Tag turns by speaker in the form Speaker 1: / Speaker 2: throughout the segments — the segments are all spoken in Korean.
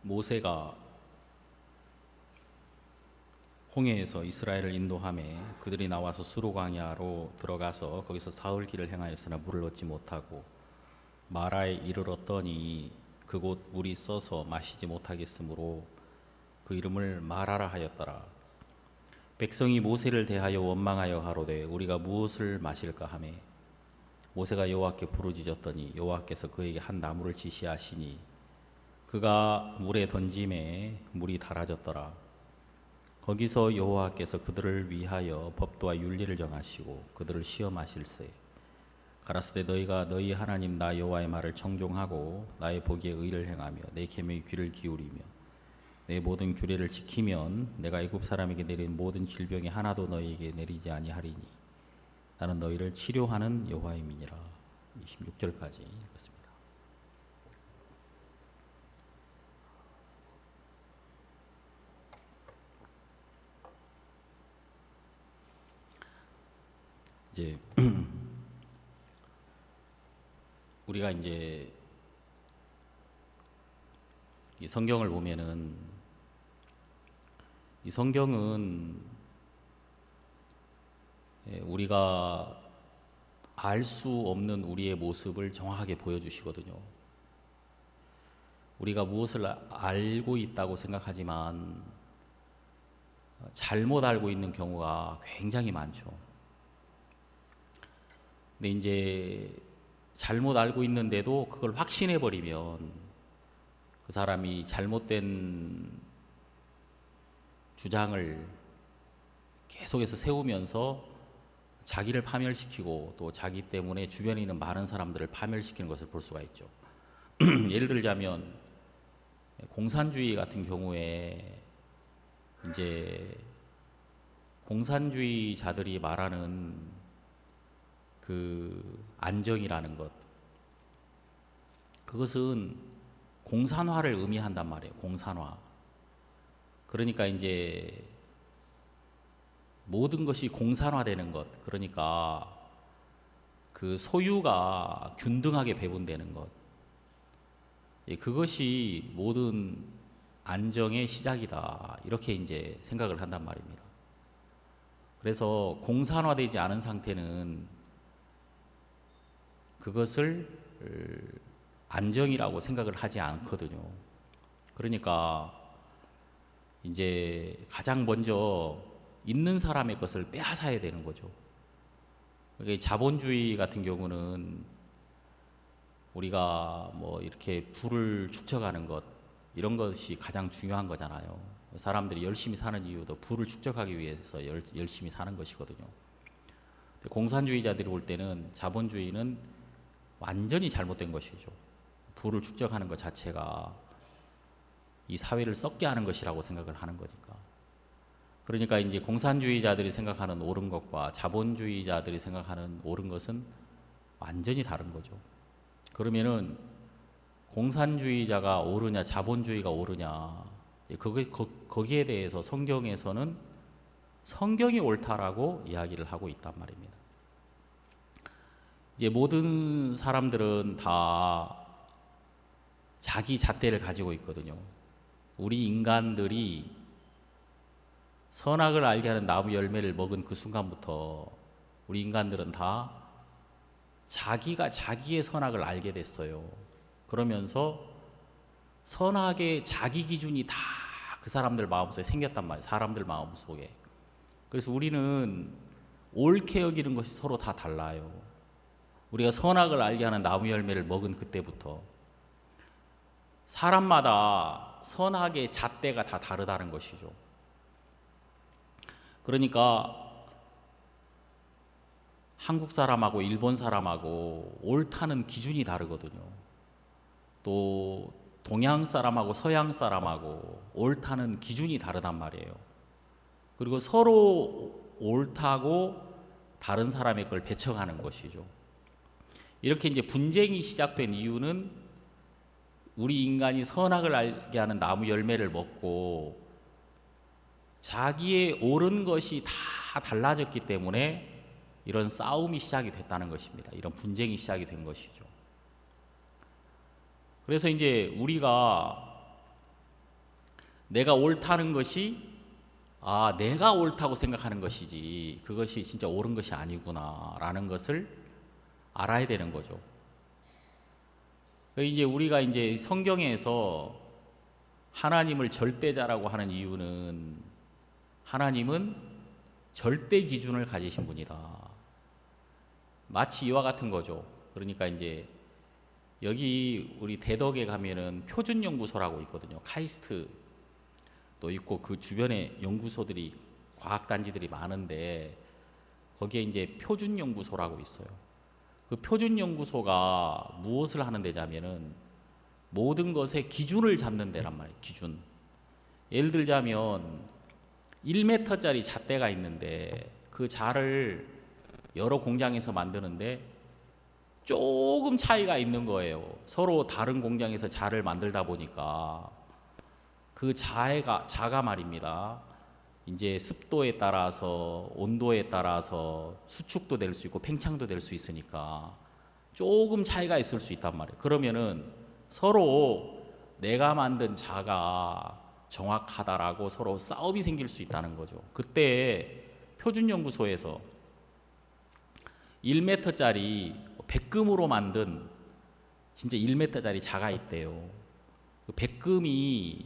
Speaker 1: 모세가 홍해에서 이스라엘을 인도하며 그들이 나와서 수르 광야로 들어가서 거기서 사흘 길을 행하였으나 물을 얻지 못하고 마라에 이르렀더니 그곳 물이 써서 마시지 못하겠으므로 그 이름을 마라라 하였더라. 백성이 모세를 대하여 원망하여 가로되 우리가 무엇을 마실까 하매 모세가 여호와께 부르짖었더니 여호와께서 그에게 한 나무를 지시하시니 그가 물에 던짐에 물이 달아졌더라. 거기서 여호와께서 그들을 위하여 법도와 윤리를 정하시고 그들을 시험하실세. 가라사대 너희가 너희 하나님 나 여호와의 말을 청종하고 나의 보기에 의를 행하며 내 계명에 귀를 기울이며 내 모든 규례를 지키면 내가 애굽 사람에게 내린 모든 질병이 하나도 너희에게 내리지 아니하리니 나는 너희를 치료하는 여호와임이니라. 26절까지 읽었습니다. 이제 우리가 이제 이 성경을 보면은 이 성경은 우리가 알 수 없는 우리의 모습을 정확하게 보여주시거든요. 우리가 무엇을 알고 있다고 생각하지만 잘못 알고 있는 경우가 굉장히 많죠. 근데 이제 잘못 알고 있는데도 그걸 확신해 버리면 그 사람이 잘못된 주장을 계속해서 세우면서 자기를 파멸시키고 또 자기 때문에 주변에 있는 많은 사람들을 파멸시키는 것을 볼 수가 있죠. 예를 들자면 공산주의 같은 경우에 이제 공산주의자들이 말하는 그 안정이라는 것, 그것은 공산화를 의미한단 말이에요. 공산화. 그러니까 이제 모든 것이 공산화되는 것, 그러니까 그 소유가 균등하게 배분되는 것, 그것이 모든 안정의 시작이다, 이렇게 이제 생각을 한단 말입니다. 그래서 공산화되지 않은 상태는 그것을 안정이라고 생각을 하지 않거든요. 그러니까 이제 가장 먼저 있는 사람의 것을 빼앗아야 되는 거죠. 자본주의 같은 경우는 우리가 뭐 이렇게 부를 축적하는 것, 이런 것이 가장 중요한 거잖아요. 사람들이 열심히 사는 이유도 부를 축적하기 위해서 열심히 사는 것이거든요. 공산주의자들이 볼 때는 자본주의는 완전히 잘못된 것이죠. 부를 축적하는 것 자체가 이 사회를 썩게 하는 것이라고 생각을 하는 거니까. 그러니까 이제 공산주의자들이 생각하는 옳은 것과 자본주의자들이 생각하는 옳은 것은 완전히 다른 거죠. 그러면은 공산주의자가 옳으냐 자본주의가 옳으냐, 거기에 대해서 성경에서는 성경이 옳다라고 이야기를 하고 있단 말입니다. 이제 모든 사람들은 다 자기 잣대를 가지고 있거든요. 우리 인간들이 선악을 알게 하는 나무 열매를 먹은 그 순간부터 우리 인간들은 다 자기가 자기의 선악을 알게 됐어요. 그러면서 선악의 자기 기준이 다 그 사람들 마음속에 생겼단 말이에요. 사람들 마음속에. 그래서 우리는 옳게 여기는 것이 서로 다 달라요. 우리가 선악을 알게 하는 나무 열매를 먹은 그때부터 사람마다 선악의 잣대가 다 다르다는 것이죠. 그러니까 한국 사람하고 일본 사람하고 옳다는 기준이 다르거든요. 또 동양 사람하고 서양 사람하고 옳다는 기준이 다르단 말이에요. 그리고 서로 옳다고 다른 사람의 걸 배척하는 것이죠. 이렇게 이제 분쟁이 시작된 이유는 우리 인간이 선악을 알게 하는 나무 열매를 먹고 자기의 옳은 것이 다 달라졌기 때문에 이런 싸움이 시작이 됐다는 것입니다. 이런 분쟁이 시작이 된 것이죠. 그래서 이제 우리가 내가 옳다는 것이 내가 옳다고 생각하는 것이지 그것이 진짜 옳은 것이 아니구나라는 것을 알아야 되는 거죠. 이제 우리가 이제 성경에서 하나님을 절대자라고 하는 이유는 하나님은 절대 기준을 가지신 분이다. 마치 이와 같은 거죠. 그러니까 이제 여기 우리 대덕에 가면은 표준연구소라고 있거든요. 카이스트 또 있고 그 주변에 연구소들이 과학단지들이 많은데 거기에 이제 표준연구소라고 있어요. 그 표준연구소가 무엇을 하는 데냐면은 모든 것의 기준을 잡는 데란 말이에요. 기준. 예를 들자면 1m짜리 잣대가 있는데 그 잣을 여러 공장에서 만드는데 조금 차이가 있는 거예요. 서로 다른 공장에서 잣을 만들다 보니까 그 자가 말입니다. 이제 습도에 따라서 온도에 따라서 수축도 될 수 있고 팽창도 될 수 있으니까 조금 차이가 있을 수 있단 말이에요. 그러면은 서로 내가 만든 자가 정확하다라고 서로 싸움이 생길 수 있다는 거죠. 그때 표준연구소에서 1m짜리 백금으로 만든 진짜 1m짜리 자가 있대요. 그 백금이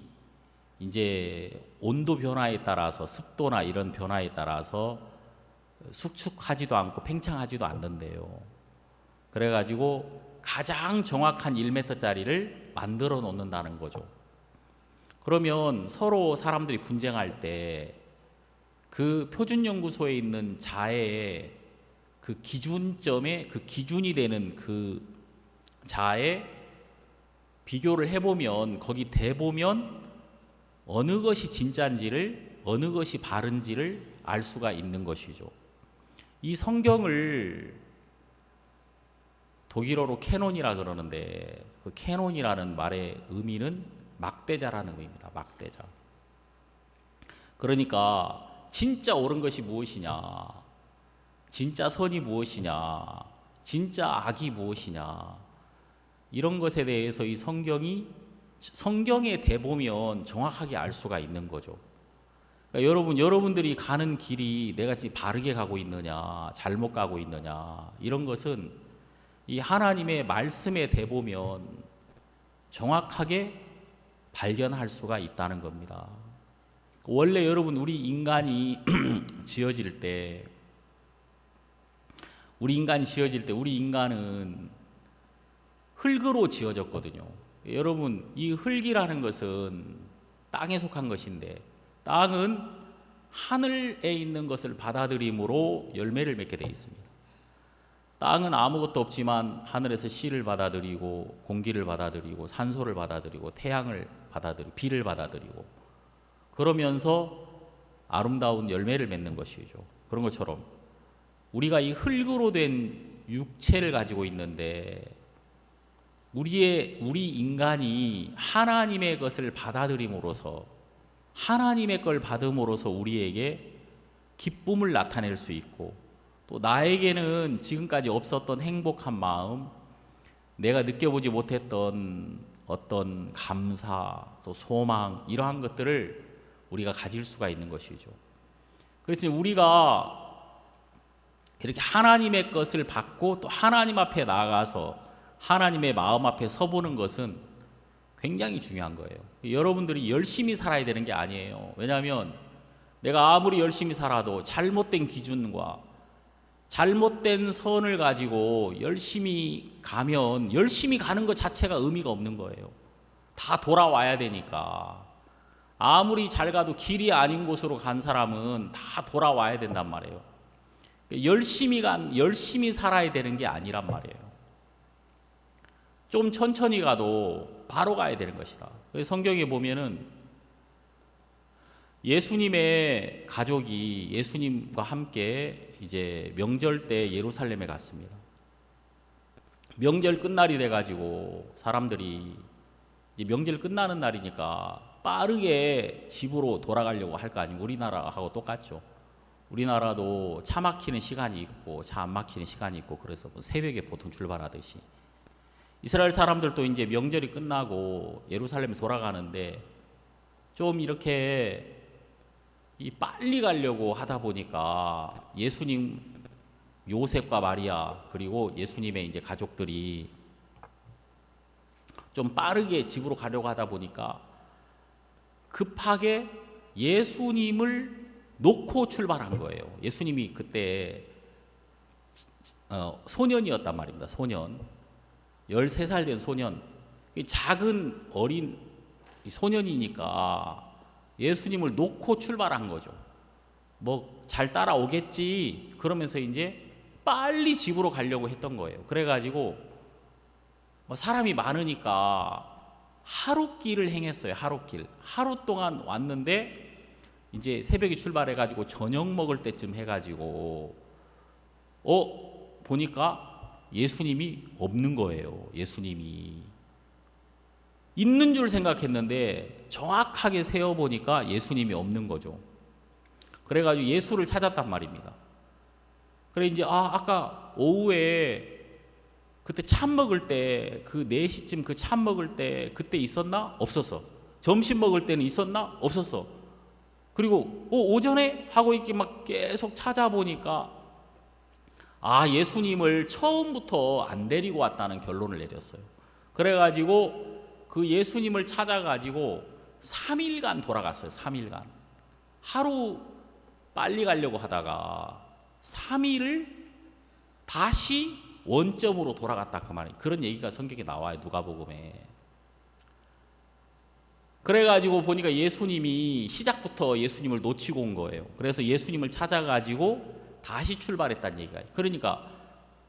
Speaker 1: 이제 온도 변화에 따라서 습도나 이런 변화에 따라서 수축하지도 않고 팽창하지도 않는데요. 그래가지고 가장 정확한 1m짜리를 만들어 놓는다는 거죠. 그러면 서로 사람들이 분쟁할 때 그 표준연구소에 있는 자의 그 기준점에 그 기준이 되는 그 자에 비교를 해보면 거기 대보면 어느 것이 진짜인지를 어느 것이 바른지를 알 수가 있는 것이죠. 이 성경을 독일어로 캐논이라 그러는데 그 캐논이라는 말의 의미는 막대자라는 의미입니다. 막대자. 그러니까 진짜 옳은 것이 무엇이냐, 진짜 선이 무엇이냐, 진짜 악이 무엇이냐, 이런 것에 대해서 이 성경에 대보면 정확하게 알 수가 있는 거죠. 그러니까 여러분들이 가는 길이 내가 지금 바르게 가고 있느냐, 잘못 가고 있느냐, 이런 것은 이 하나님의 말씀에 대보면 정확하게 발견할 수가 있다는 겁니다. 원래 여러분 우리 인간이 지어질 때 우리 인간은 흙으로 지어졌거든요. 여러분 이 흙이라는 것은 땅에 속한 것인데 땅은 하늘에 있는 것을 받아들임으로 열매를 맺게 되어 있습니다. 땅은 아무것도 없지만 하늘에서 씨를 받아들이고 공기를 받아들이고 산소를 받아들이고 태양을 받아들이고 비를 받아들이고 그러면서 아름다운 열매를 맺는 것이죠. 그런 것처럼 우리가 이 흙으로 된 육체를 가지고 있는데 우리 인간이 하나님의 것을 받아들임으로써 하나님의 걸 받음으로써 우리에게 기쁨을 나타낼 수 있고 또 나에게는 지금까지 없었던 행복한 마음, 내가 느껴보지 못했던 어떤 감사, 또 소망 이러한 것들을 우리가 가질 수가 있는 것이죠. 그래서 우리가 이렇게 하나님의 것을 받고 또 하나님 앞에 나아가서 하나님의 마음 앞에 서보는 것은 굉장히 중요한 거예요. 여러분들이 열심히 살아야 되는 게 아니에요. 왜냐하면 내가 아무리 열심히 살아도 잘못된 기준과 잘못된 선을 가지고 열심히 가면 열심히 가는 것 자체가 의미가 없는 거예요. 다 돌아와야 되니까. 아무리 잘 가도 길이 아닌 곳으로 간 사람은 다 돌아와야 된단 말이에요. 열심히 살아야 되는 게 아니란 말이에요. 좀 천천히 가도 바로 가야 되는 것이다. 성경에 보면은 예수님의 가족이 예수님과 함께 이제 명절 때 예루살렘에 갔습니다. 명절 끝날이 돼가지고 사람들이 이제 명절 끝나는 날이니까 빠르게 집으로 돌아가려고 할 거 아니에요. 우리나라하고 똑같죠. 우리나라도 차 막히는 시간이 있고 차 안 막히는 시간이 있고 그래서 뭐 새벽에 보통 출발하듯이 이스라엘 사람들도 이제 명절이 끝나고 예루살렘에 돌아가는데 좀 이렇게 빨리 가려고 하다 보니까 예수님, 요셉과 마리아 그리고 예수님의 이제 가족들이 좀 빠르게 집으로 가려고 하다 보니까 급하게 예수님을 놓고 출발한 거예요. 예수님이 그때 소년이었단 말입니다. 소년. 13살 된 소년. 작은 어린 소년이니까 예수님을 놓고 출발한 거죠. 뭐 잘 따라오겠지 그러면서 이제 빨리 집으로 가려고 했던 거예요. 그래가지고 뭐 사람이 많으니까 하룻길을 행했어요. 하룻길. 하루 동안 왔는데 이제 새벽에 출발해가지고 저녁 먹을 때쯤 해가지고 보니까 예수님이 없는 거예요. 예수님이 있는 줄 생각했는데 정확하게 세어보니까 예수님이 없는 거죠. 그래가지고 예수를 찾았단 말입니다. 그래 이제 아까 오후에 그때 참 먹을 때 그 4시쯤 그 참 먹을 때 그때 있었나? 없었어. 점심 먹을 때는 있었나? 없었어. 그리고 오전에 하고 이렇게 막 계속 찾아보니까 예수님을 처음부터 안 데리고 왔다는 결론을 내렸어요. 그래가지고 그 예수님을 찾아가지고 3일간 돌아갔어요. 3일간. 하루 빨리 가려고 하다가 3일을 다시 원점으로 돌아갔다 그 말이에요. 그런 얘기가 성경에 나와요. 누가복음에. 그래가지고 보니까 예수님이 시작부터 예수님을 놓치고 온 거예요. 그래서 예수님을 찾아가지고 다시 출발했다는 얘기가. 그러니까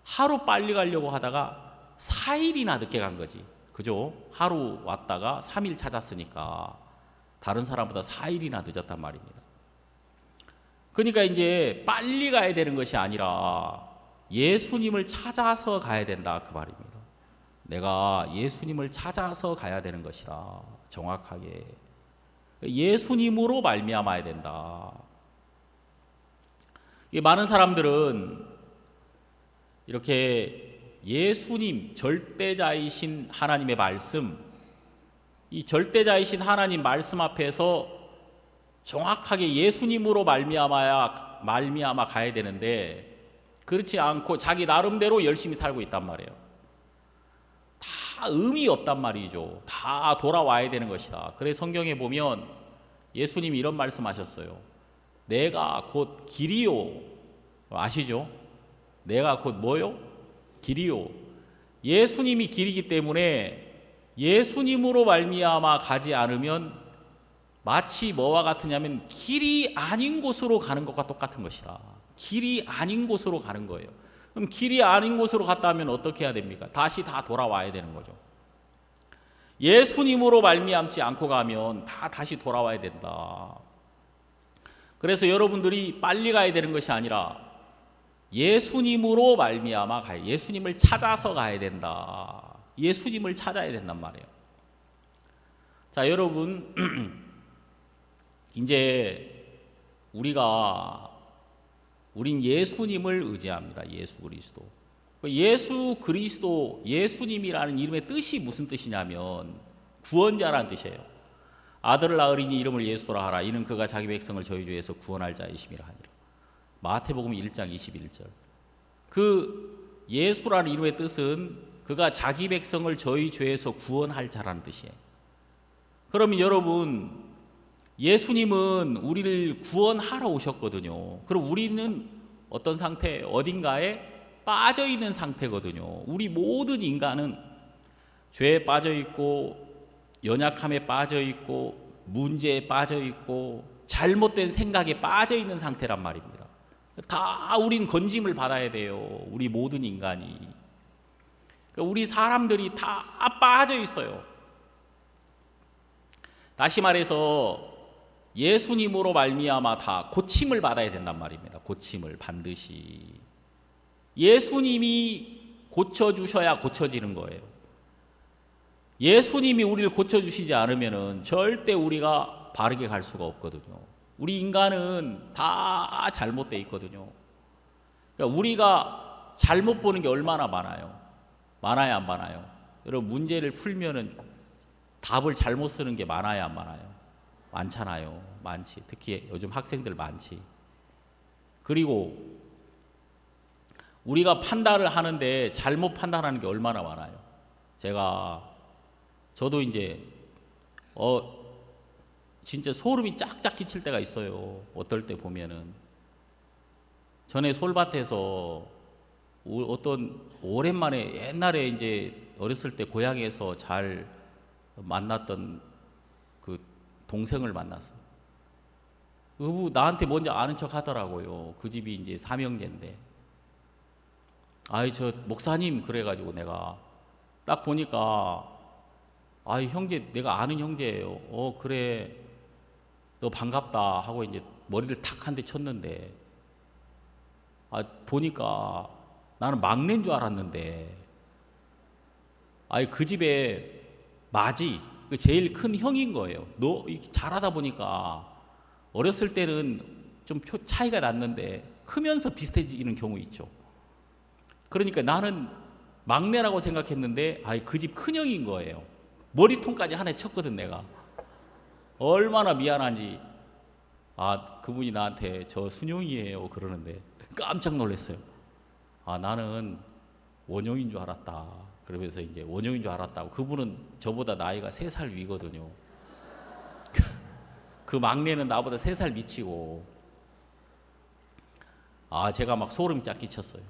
Speaker 1: 하루 빨리 가려고 하다가 4일이나 늦게 간 거지. 그죠? 하루 왔다가 3일 찾았으니까 다른 사람보다 4일이나 늦었단 말입니다. 그러니까 이제 빨리 가야 되는 것이 아니라 예수님을 찾아서 가야 된다 그 말입니다. 내가 예수님을 찾아서 가야 되는 것이다. 정확하게 예수님으로 말미암아야 된다. 많은 사람들은 이렇게 예수님 절대자이신 하나님의 말씀, 이 절대자이신 하나님 말씀 앞에서 정확하게 예수님으로 말미암아 가야 되는데 그렇지 않고 자기 나름대로 열심히 살고 있단 말이에요. 다 의미 없단 말이죠. 다 돌아와야 되는 것이다. 그래서 성경에 보면 예수님이 이런 말씀하셨어요. 내가 곧 길이요. 아시죠? 내가 곧 뭐요? 길이요. 예수님이 길이기 때문에 예수님으로 말미암아 가지 않으면 마치 뭐와 같으냐면 길이 아닌 곳으로 가는 것과 똑같은 것이다. 길이 아닌 곳으로 가는 거예요. 그럼 길이 아닌 곳으로 갔다 하면 어떻게 해야 됩니까? 다시 다 돌아와야 되는 거죠. 예수님으로 말미암지 않고 가면 다시 돌아와야 된다. 그래서 여러분들이 빨리 가야 되는 것이 아니라 예수님으로 말미암아 가야, 예수님을 찾아서 가야 된다. 예수님을 찾아야 된단 말이에요. 자, 여러분 이제 우린 예수님을 의지합니다. 예수 그리스도. 예수 그리스도, 예수님이라는 이름의 뜻이 무슨 뜻이냐면 구원자라는 뜻이에요. 아들을 낳으리니 이름을 예수라 하라. 이는 그가 자기 백성을 저희 죄에서 구원할 자이심이라 하니라. 마태복음 1장 21절. 그 예수라는 이름의 뜻은 그가 자기 백성을 저희 죄에서 구원할 자라는 뜻이에요. 그러면 여러분, 예수님은 우리를 구원하러 오셨거든요. 그럼 우리는 어떤 상태? 어딘가에 빠져 있는 상태거든요. 우리 모든 인간은 죄에 빠져 있고 연약함에 빠져 있고 문제에 빠져 있고 잘못된 생각에 빠져 있는 상태란 말입니다. 다 우린 건짐을 받아야 돼요. 우리 모든 인간이. 우리 사람들이 다 빠져 있어요. 다시 말해서 예수님으로 말미암아 다 고침을 받아야 된단 말입니다. 고침을 반드시. 예수님이 고쳐주셔야 고쳐지는 거예요. 예수님이 우리를 고쳐주시지 않으면 절대 우리가 바르게 갈 수가 없거든요. 우리 인간은 다 잘못되어 있거든요. 그러니까 우리가 잘못 보는 게 얼마나 많아요. 많아요, 안 많아요? 여러분, 문제를 풀면은 답을 잘못 쓰는 게 많아요, 안 많아요? 많잖아요. 많지. 특히 요즘 학생들 많지. 그리고 우리가 판단을 하는데 잘못 판단하는 게 얼마나 많아요. 저도 이제 진짜 소름이 쫙쫙 끼칠 때가 있어요. 어떨 때 보면은 전에 솔밭에서 어떤 오랜만에 옛날에 이제 어렸을 때 고향에서 잘 만났던 그 동생을 만났어. 그분 나한테 먼저 아는 척 하더라고요. 그 집이 이제 삼형제인데. 아이, 저 목사님, 그래가지고 내가 딱 보니까, 아이, 형제, 내가 아는 형제예요. 그래, 너 반갑다 하고 이제 머리를 탁 한 대 쳤는데, 보니까 나는 막내인 줄 알았는데, 아이, 그 집에 마지, 그 제일 큰 형인 거예요. 너 이렇게 잘하다 보니까 어렸을 때는 좀 차이가 났는데 크면서 비슷해지는 경우 있죠. 그러니까 나는 막내라고 생각했는데 그 집 큰형인 거예요. 머리통까지 하나 쳤거든. 내가 얼마나 미안한지. 그분이 나한테 저 순용이에요 그러는데 깜짝 놀랐어요. 나는 원용인 줄 알았다. 그러면서 이제 원용인 줄 알았다고. 그분은 저보다 나이가 3살 위거든요. 그 막내는 나보다 3살 미치고. 제가 막 소름이 쫙 끼쳤어요.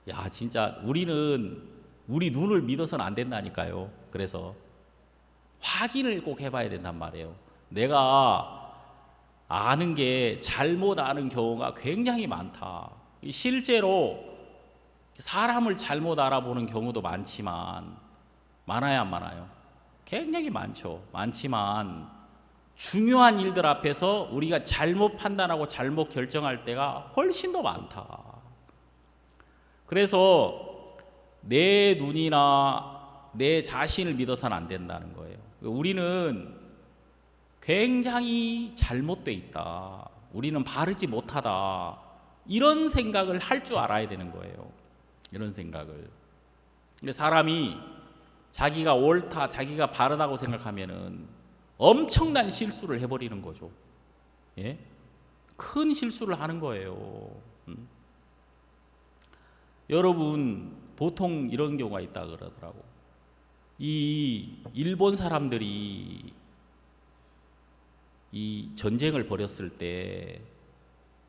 Speaker 1: 야, 진짜 우리는 우리 눈을 믿어서는 안 된다니까요. 그래서 확인을 꼭 해봐야 된단 말이에요. 내가 아는 게 잘못 아는 경우가 굉장히 많다. 실제로 사람을 잘못 알아보는 경우도 많지만, 많아요 안 많아요? 굉장히 많죠. 많지만 중요한 일들 앞에서 우리가 잘못 판단하고 잘못 결정할 때가 훨씬 더 많다. 그래서 내 눈이나 내 자신을 믿어서는 안 된다는 거예요. 우리는 굉장히 잘못돼 있다. 우리는 바르지 못하다. 이런 생각을 할 줄 알아야 되는 거예요. 이런 생각을. 근데 사람이 자기가 옳다, 자기가 바르다고 생각하면은 엄청난 실수를 해버리는 거죠. 예? 큰 실수를 하는 거예요. 여러분, 보통 이런 경우가 있다 그러더라고. 이 일본 사람들이 이 전쟁을 벌였을 때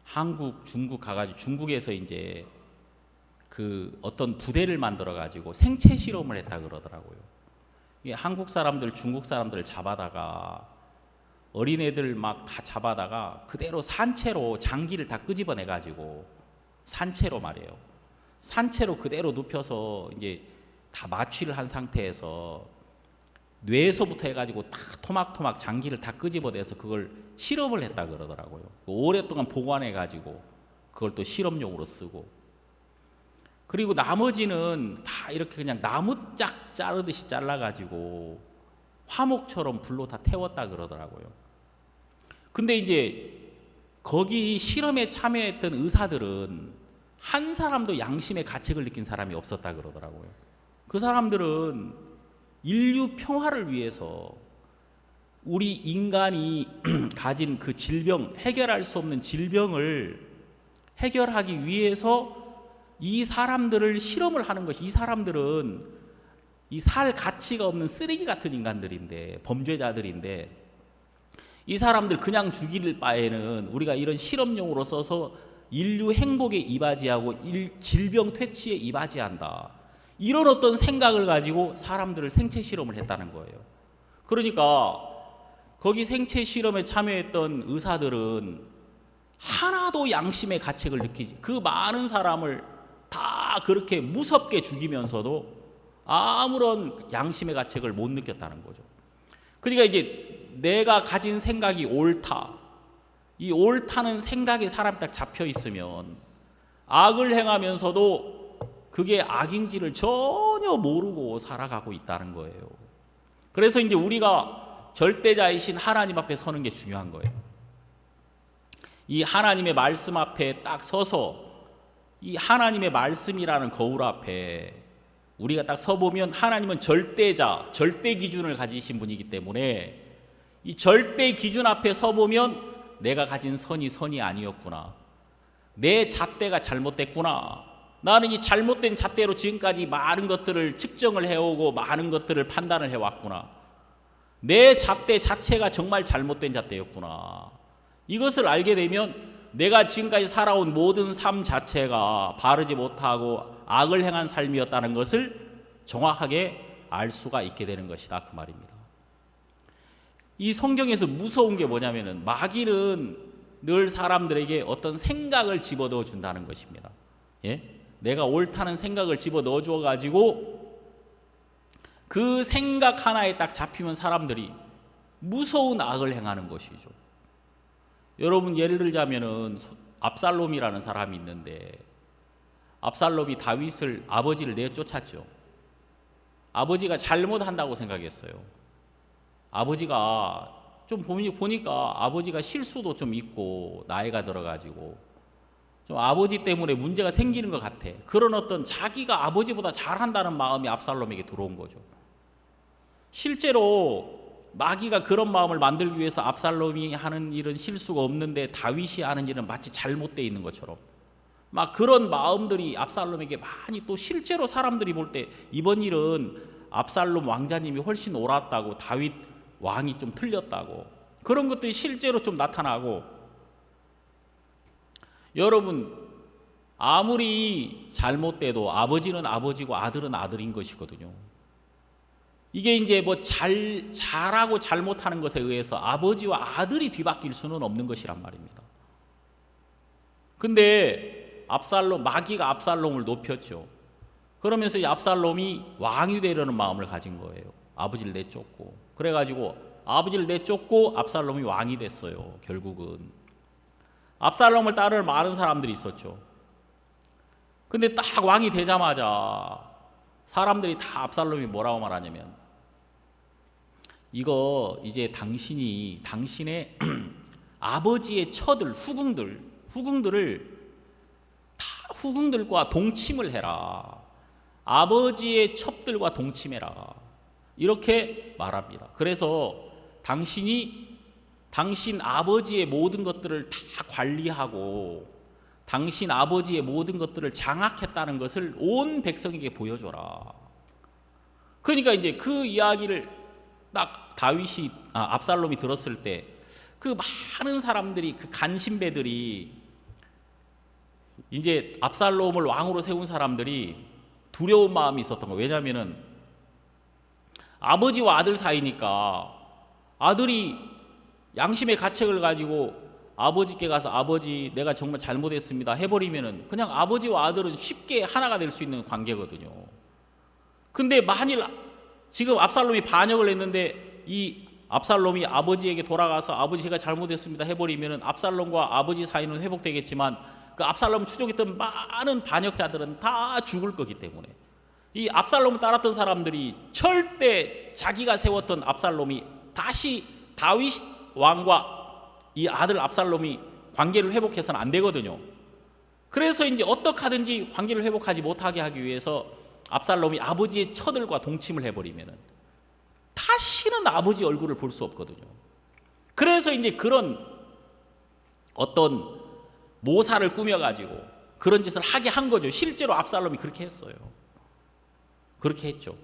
Speaker 1: 한국, 중국 가가지고 중국에서 이제 그 어떤 부대를 만들어 가지고 생체 실험을 했다 그러더라고요. 이게 한국 사람들, 중국 사람들 잡아다가 어린애들 막 다 잡아다가 그대로 산채로 장기를 다 끄집어내 가지고 산채로 말이에요. 산채로 그대로 눕혀서 이제 다 마취를 한 상태에서 뇌에서부터 해가지고 다 토막토막 장기를 다 끄집어내서 그걸 실험을 했다 그러더라고요. 오랫동안 보관해가지고 그걸 또 실험용으로 쓰고, 그리고 나머지는 다 이렇게 그냥 나무짝 자르듯이 잘라가지고 화목처럼 불로 다 태웠다 그러더라고요. 근데 이제 거기 실험에 참여했던 의사들은 한 사람도 양심의 가책을 느낀 사람이 없었다 그러더라고요. 그 사람들은 인류 평화를 위해서 우리 인간이 가진 그 질병, 해결할 수 없는 질병을 해결하기 위해서 이 사람들을 실험을 하는 것이, 이 사람들은 이 살 가치가 없는 쓰레기 같은 인간들인데, 범죄자들인데, 이 사람들 그냥 죽일 바에는 우리가 이런 실험용으로 써서 인류 행복에 이바지하고 질병 퇴치에 이바지한다. 이런 어떤 생각을 가지고 사람들을 생체 실험을 했다는 거예요. 그러니까 거기 생체 실험에 참여했던 의사들은 하나도 양심의 가책을 느끼지, 그 많은 사람을 다 그렇게 무섭게 죽이면서도 아무런 양심의 가책을 못 느꼈다는 거죠. 그러니까 이제 내가 가진 생각이 옳다, 이 옳다는 생각에 사람이 딱 잡혀 있으면 악을 행하면서도 그게 악인지를 전혀 모르고 살아가고 있다는 거예요. 그래서 이제 우리가 절대자이신 하나님 앞에 서는 게 중요한 거예요. 이 하나님의 말씀 앞에 딱 서서 이 하나님의 말씀이라는 거울 앞에 우리가 딱 서보면 하나님은 절대자, 절대 기준을 가지신 분이기 때문에 이 절대 기준 앞에 서보면 내가 가진 선이 아니었구나. 내 잣대가 잘못됐구나. 나는 이 잘못된 잣대로 지금까지 많은 것들을 측정을 해오고 많은 것들을 판단을 해왔구나. 내 잣대 자체가 정말 잘못된 잣대였구나. 이것을 알게 되면 내가 지금까지 살아온 모든 삶 자체가 바르지 못하고 악을 행한 삶이었다는 것을 정확하게 알 수가 있게 되는 것이다, 그 말입니다. 이 성경에서 무서운 게 뭐냐면은 마귀는 늘 사람들에게 어떤 생각을 집어넣어 준다는 것입니다. 예? 내가 옳다는 생각을 집어넣어 주어 가지고 그 생각 하나에 딱 잡히면 사람들이 무서운 악을 행하는 것이죠. 여러분, 예를 들자면은 압살롬이라는 사람이 있는데, 압살롬이 다윗을, 아버지를 내쫓았죠. 아버지가 잘못한다고 생각했어요. 아버지가 좀 보니까 아버지가 실수도 좀 있고 나이가 들어가지고 좀 아버지 때문에 문제가 생기는 것 같아. 그런 어떤 자기가 아버지보다 잘한다는 마음이 압살롬에게 들어온 거죠. 실제로 마귀가 그런 마음을 만들기 위해서 압살롬이 하는 일은 실수가 없는데 다윗이 하는 일은 마치 잘못되어 있는 것처럼 막 그런 마음들이 압살롬에게 많이, 또 실제로 사람들이 볼 때 이번 일은 압살롬 왕자님이 훨씬 옳았다고, 다윗 왕이 좀 틀렸다고, 그런 것들이 실제로 좀 나타나고. 여러분, 아무리 잘못돼도 아버지는 아버지고 아들은 아들인 것이거든요. 이게 이제 뭐 잘하고 잘못하는 것에 의해서 아버지와 아들이 뒤바뀔 수는 없는 것이란 말입니다. 근데 마귀가 압살롬을 높였죠. 그러면서 이 압살롬이 왕이 되려는 마음을 가진 거예요. 아버지를 내쫓고. 그래가지고 아버지를 내쫓고 압살롬이 왕이 됐어요. 결국은 압살롬을 따르는 많은 사람들이 있었죠. 근데 딱 왕이 되자마자 사람들이 다 압살롬이 뭐라고 말하냐면, 이거 이제 당신의 아버지의 처들, 후궁들과 동침을 해라. 아버지의 첩들과 동침해라. 이렇게 말합니다. 그래서 당신 아버지의 모든 것들을 다 관리하고 당신 아버지의 모든 것들을 장악했다는 것을 온 백성에게 보여줘라. 그러니까 이제 그 이야기를 딱 압살롬이 들었을 때 그 많은 사람들이, 그 간신배들이, 이제 압살롬을 왕으로 세운 사람들이 두려운 마음이 있었던 거예요. 왜냐하면은 아버지와 아들 사이니까 아들이 양심의 가책을 가지고 아버지께 가서 아버지 내가 정말 잘못했습니다 해버리면은 그냥 아버지와 아들은 쉽게 하나가 될 수 있는 관계거든요. 근데 만일 지금 압살롬이 반역을 했는데 이 압살롬이 아버지에게 돌아가서 아버지 제가 잘못했습니다 해버리면은 압살롬과 아버지 사이는 회복되겠지만 그 압살롬 추종했던 많은 반역자들은 다 죽을 거기 때문에 이 압살롬을 따랐던 사람들이 절대 자기가 세웠던 압살롬이 다시 다윗 왕과 이 아들 압살롬이 관계를 회복해서는 안 되거든요. 그래서 이제 어떻게 하든지 관계를 회복하지 못하게 하기 위해서 압살롬이 아버지의 처들과 동침을 해버리면은 다시는 아버지 얼굴을 볼 수 없거든요. 그래서 이제 그런 어떤 모사를 꾸며가지고 그런 짓을 하게 한 거죠. 실제로 압살롬이 그렇게 했어요. 그렇게 했죠.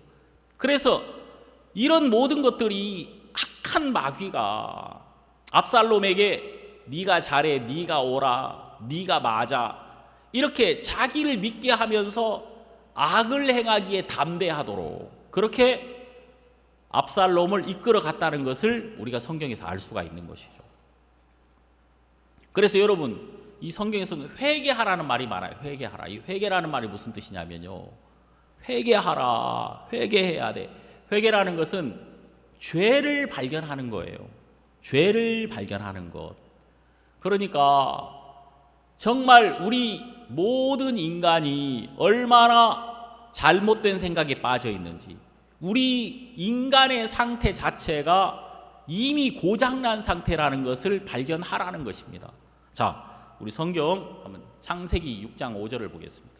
Speaker 1: 그래서 이런 모든 것들이 악한 마귀가 압살롬에게 네가 잘해, 네가 옳아, 네가 맞아, 이렇게 자기를 믿게 하면서 악을 행하기에 담대하도록 그렇게 압살롬을 이끌어 갔다는 것을 우리가 성경에서 알 수가 있는 것이죠. 그래서 여러분, 이 성경에서는 회개하라는 말이 많아요. 회개하라. 이 회개라는 말이 무슨 뜻이냐면요, 회개하라, 회개해야 돼. 회개라는 것은 죄를 발견하는 거예요. 죄를 발견하는 것. 그러니까 정말 우리 모든 인간이 얼마나 잘못된 생각에 빠져 있는지, 우리 인간의 상태 자체가 이미 고장난 상태라는 것을 발견하라는 것입니다. 자, 우리 성경 한번 창세기 6장 5절을 보겠습니다.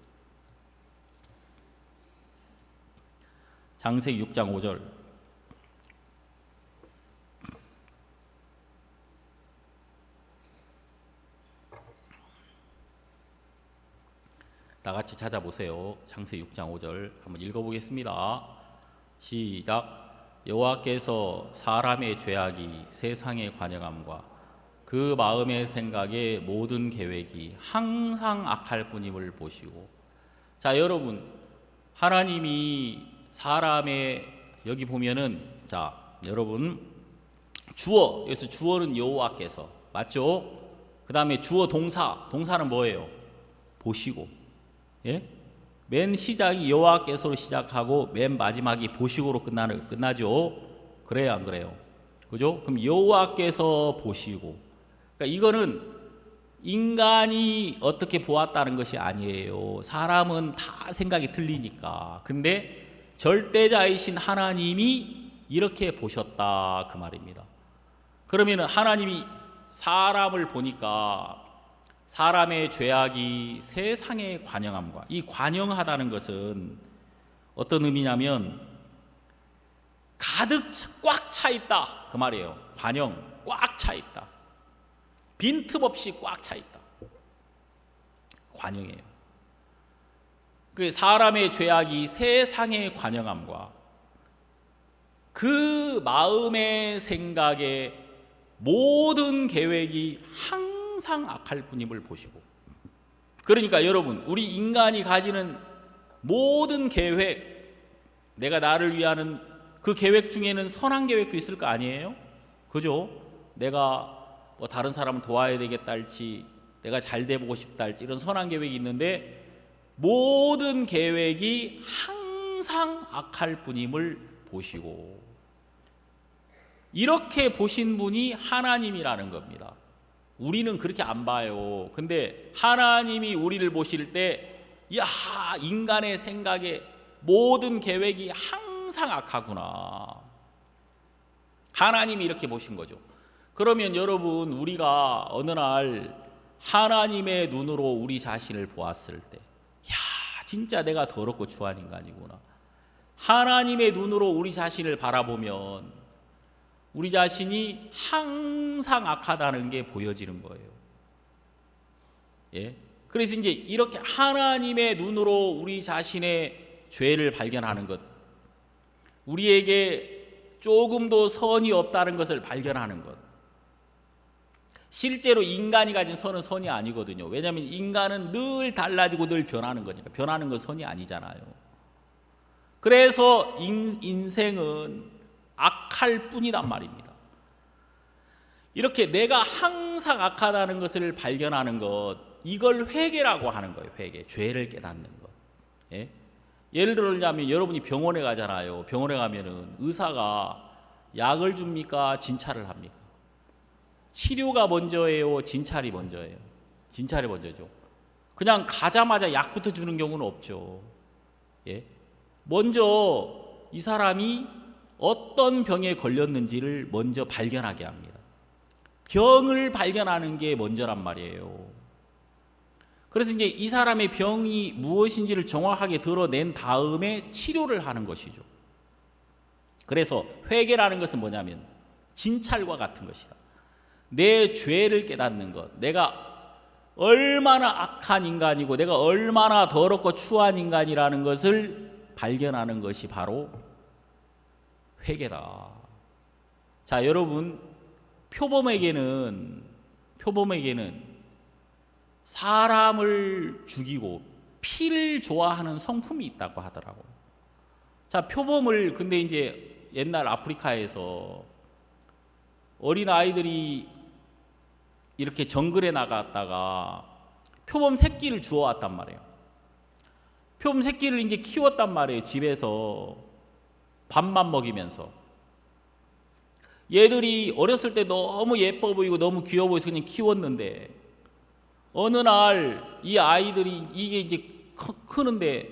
Speaker 1: 창세기 6장 5절. 다 같이 찾아보세요. 창세기 6장 5절 한번 읽어보겠습니다. 시작. 여호와께서 사람의 죄악이 세상에 관영함과 그 마음의 생각의 모든 계획이 항상 악할 뿐임을 보시고. 자, 여러분, 하나님이 사람의, 여기 보면은, 자, 여러분, 주어, 여기서 주어는 여호와께서, 맞죠? 그 다음에 주어 동사는 뭐예요? 보시고. 예? 맨 시작이 여호와께서로 시작하고 맨 마지막이 보시고로 끝나죠? 그래요, 안 그래요? 그죠? 그럼 여호와께서 보시고. 그러니까 이거는 인간이 어떻게 보았다는 것이 아니에요. 사람은 다 생각이 틀리니까. 근데 절대자이신 하나님이 이렇게 보셨다, 그 말입니다. 그러면 하나님이 사람을 보니까 사람의 죄악이 세상에 관영함과, 이 관영하다는 것은 어떤 의미냐면 가득 꽉 차 있다, 그 말이에요. 관영, 꽉 차 있다. 빈틈없이 꽉 차 있다. 관영이에요. 그 사람의 죄악이 세상에 관영함과 그 마음의 생각에 모든 계획이 항상 악할 뿐임을 보시고. 그러니까 여러분, 우리 인간이 가지는 모든 계획, 내가 나를 위하는 그 계획 중에는 선한 계획도 있을 거 아니에요? 그죠? 내가 뭐 다른 사람을 도와야 되겠다 할지, 내가 잘 돼보고 싶다 할지, 이런 선한 계획이 있는데 모든 계획이 항상 악할 뿐임을 보시고. 이렇게 보신 분이 하나님이라는 겁니다. 우리는 그렇게 안 봐요. 근데 하나님이 우리를 보실 때, 야, 인간의 생각에 모든 계획이 항상 악하구나. 하나님이 이렇게 보신 거죠. 그러면 여러분, 우리가 어느 날 하나님의 눈으로 우리 자신을 보았을 때, 야, 진짜 내가 더럽고 추한 인간이구나. 하나님의 눈으로 우리 자신을 바라보면 우리 자신이 항상 악하다는 게 보여지는 거예요. 예? 그래서 이제 이렇게 하나님의 눈으로 우리 자신의 죄를 발견하는 것, 우리에게 조금도 선이 없다는 것을 발견하는 것. 실제로 인간이 가진 선은 선이 아니거든요. 왜냐하면 인간은 늘 달라지고 늘 변하는 거니까. 변하는 건 선이 아니잖아요. 그래서 인생은 악할 뿐이란 말입니다. 이렇게 내가 항상 악하다는 것을 발견하는 것, 이걸 회개라고 하는 거예요. 회개, 죄를 깨닫는 것. 예? 예를 들자면 여러분이 병원에 가잖아요. 병원에 가면은 의사가 약을 줍니까? 진찰을 합니까? 치료가 먼저예요? 진찰이 먼저예요? 진찰이 먼저죠. 그냥 가자마자 약부터 주는 경우는 없죠. 예? 먼저 이 사람이 어떤 병에 걸렸는지를 먼저 발견하게 합니다. 병을 발견하는 게 먼저란 말이에요. 그래서 이제 이 사람의 병이 무엇인지를 정확하게 드러낸 다음에 치료를 하는 것이죠. 그래서 회개라는 것은 뭐냐면 진찰과 같은 것이다. 내 죄를 깨닫는 것, 내가 얼마나 악한 인간이고 내가 얼마나 더럽고 추한 인간이라는 것을 발견하는 것이 바로 회개다. 자, 여러분, 표범에게는 사람을 죽이고 피를 좋아하는 성품이 있다고 하더라고요. 자, 표범을, 근데 이제 옛날 아프리카에서 어린 아이들이 이렇게 정글에 나갔다가 표범 새끼를 주워왔단 말이에요. 표범 새끼를 이제 키웠단 말이에요. 집에서 밥만 먹이면서. 얘들이 어렸을 때 너무 예뻐 보이고 너무 귀여워 보여서 그냥 키웠는데 어느 날 이 아이들이 이게 이제 크는데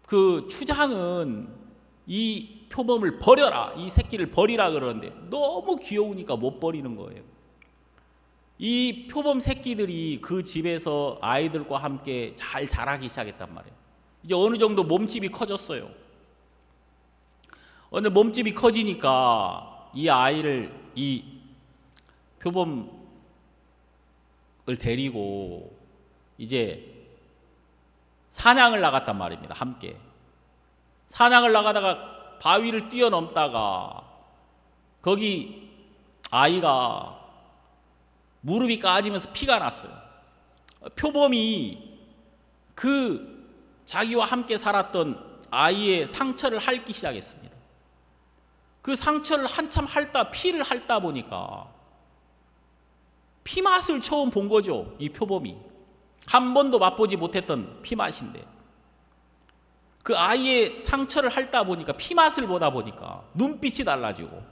Speaker 1: 그 추장은 이 표범을 버려라, 이 새끼를 버리라 그러는데 너무 귀여우니까 못 버리는 거예요. 이 표범 새끼들이 그 집에서 아이들과 함께 잘 자라기 시작했단 말이에요. 이제 어느 정도 몸집이 커졌어요. 어느 몸집이 커지니까 이 아이를, 이 표범을 데리고 이제 사냥을 나갔단 말입니다. 함께 사냥을 나가다가 바위를 뛰어넘다가 거기 아이가 무릎이 까지면서 피가 났어요. 표범이 그 자기와 함께 살았던 아이의 상처를 핥기 시작했습니다. 그 상처를 한참 핥다 피를 핥다 보니까 피맛을 처음 본 거죠. 이 표범이 한 번도 맛보지 못했던 피맛인데 그 아이의 상처를 핥다 보니까 피맛을 보다 보니까 눈빛이 달라지고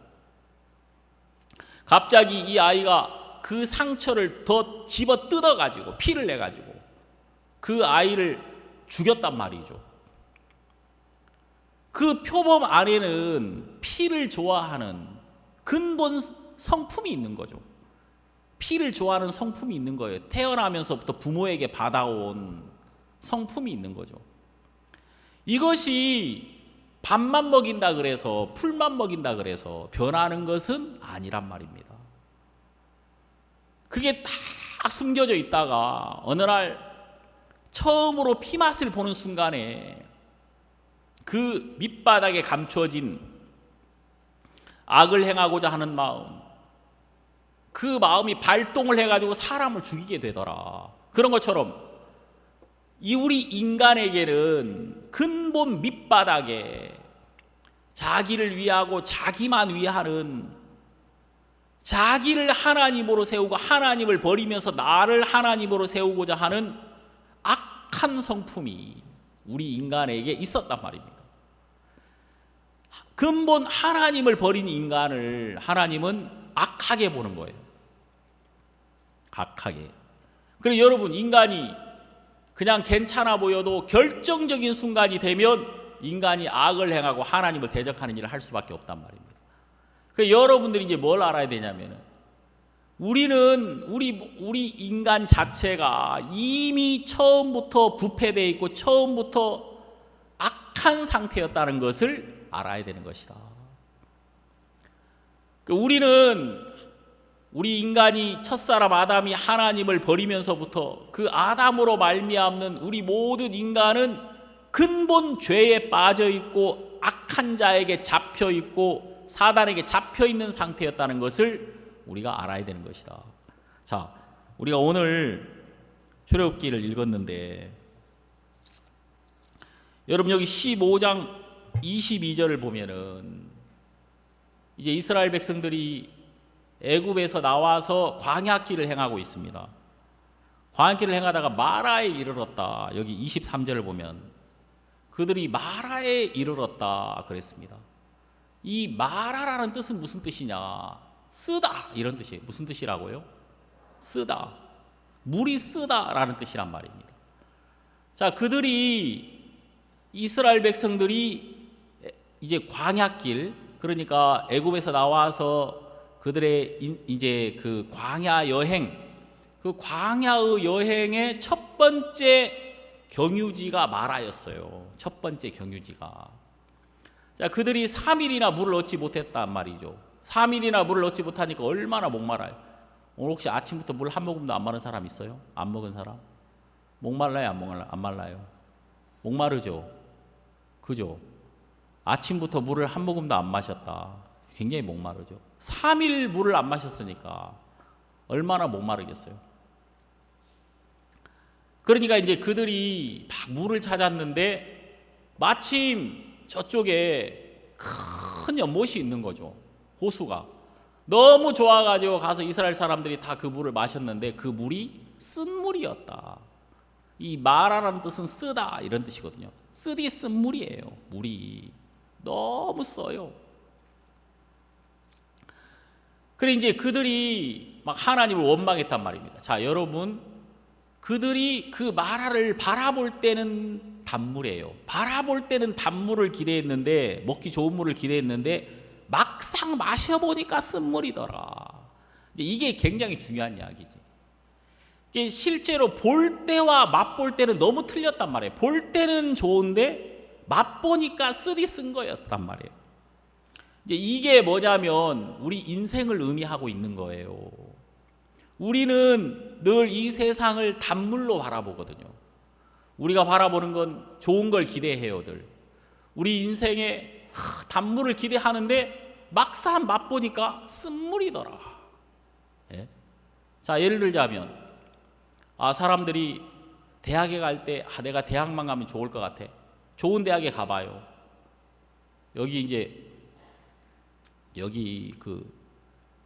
Speaker 1: 갑자기 이 아이가 그 상처를 더 집어 뜯어가지고 피를 내가지고 그 아이를 죽였단 말이죠. 그 표범 안에는 피를 좋아하는 근본 성품이 있는 거죠. 피를 좋아하는 성품이 있는 거예요. 태어나면서부터 부모에게 받아온 성품이 있는 거죠. 이것이 밥만 먹인다 그래서 풀만 먹인다 그래서 변하는 것은 아니란 말입니다. 그게 딱 숨겨져 있다가 어느 날 처음으로 피맛을 보는 순간에 그 밑바닥에 감추어진 악을 행하고자 하는 마음, 그 마음이 발동을 해가지고 사람을 죽이게 되더라. 그런 것처럼 이 우리 인간에게는 근본 밑바닥에 자기를 위하고 자기만 위하는, 자기를 하나님으로 세우고 하나님을 버리면서 나를 하나님으로 세우고자 하는 악한 성품이 우리 인간에게 있었단 말입니다. 근본 하나님을 버린 인간을 하나님은 악하게 보는 거예요. 악하게. 그리고 여러분, 인간이 그냥 괜찮아 보여도 결정적인 순간이 되면 인간이 악을 행하고 하나님을 대적하는 일을 할 수밖에 없단 말입니다. 그래서 여러분들이 이제 뭘 알아야 되냐면은 우리는 우리 인간 자체가 이미 처음부터 부패되어 있고 처음부터 악한 상태였다는 것을 알아야 되는 것이다. 우리 인간이 첫사람 아담이 하나님을 버리면서부터 그 아담으로 말미암는 우리 모든 인간은 근본 죄에 빠져 있고 악한 자에게 잡혀 있고 사단에게 잡혀 있는 상태였다는 것을 우리가 알아야 되는 것이다. 자, 우리가 오늘 출애굽기를 읽었는데 여러분 여기 15장 22절을 보면은 이제 이스라엘 백성들이 애굽에서 나와서 광야길을 행하고 있습니다. 광야길을 행하다가 마라에 이르렀다. 여기 23절을 보면 그들이 마라에 이르렀다 그랬습니다. 이 마라라는 뜻은 무슨 뜻이냐? 쓰다 이런 뜻이에요. 무슨 뜻이라고요? 쓰다. 물이 쓰다라는 뜻이란 말입니다. 자, 이스라엘 백성들이 이제 광야길, 그러니까 애굽에서 나와서 그들의 이제 그 광야 여행, 그 광야의 여행의 첫 번째 경유지가 마라였어요. 첫 번째 경유지가. 자, 그들이 3일이나 물을 얻지 못했단 말이죠. 3일이나 물을 얻지 못하니까 얼마나 목말라요. 오늘 혹시 아침부터 물 한 모금도 안 마른 사람 있어요? 안 먹은 사람? 목말라요? 안 말라요? 목마르죠? 그죠? 아침부터 물을 한 모금도 안 마셨다. 굉장히 목마르죠. 3일 물을 안 마셨으니까 얼마나 목마르겠어요. 그러니까 이제 그들이 막 물을 찾았는데 마침 저쪽에 큰 연못이 있는 거죠. 호수가. 너무 좋아가지고 가서 이스라엘 사람들이 다 그 물을 마셨는데 그 물이 쓴물이었다. 이 마라라는 뜻은 쓰다 이런 뜻이거든요. 쓰디 쓴 물이에요. 물이 너무 써요. 그래 이제 그들이 막 하나님을 원망했단 말입니다. 자, 여러분, 그들이 그 마라를 바라볼 때는 단물이에요. 바라볼 때는 단물을 기대했는데, 먹기 좋은 물을 기대했는데 막상 마셔보니까 쓴물이더라. 이게 굉장히 중요한 이야기지. 이게 실제로 볼 때와 맛볼 때는 너무 틀렸단 말이에요. 볼 때는 좋은데 맛보니까 쓰디 쓴 거였단 말이에요. 이게 뭐냐면 우리 인생을 의미하고 있는 거예요. 우리는 늘 이 세상을 단물로 바라보거든요. 우리가 바라보는 건 좋은 걸 기대해요들. 우리 인생에 단물을 기대하는데 막상 맛보니까 쓴물이더라. 예? 자, 예를 들자면 사람들이 대학에 갈 때 내가 대학만 가면 좋을 것 같아. 좋은 대학에 가봐요. 여기 그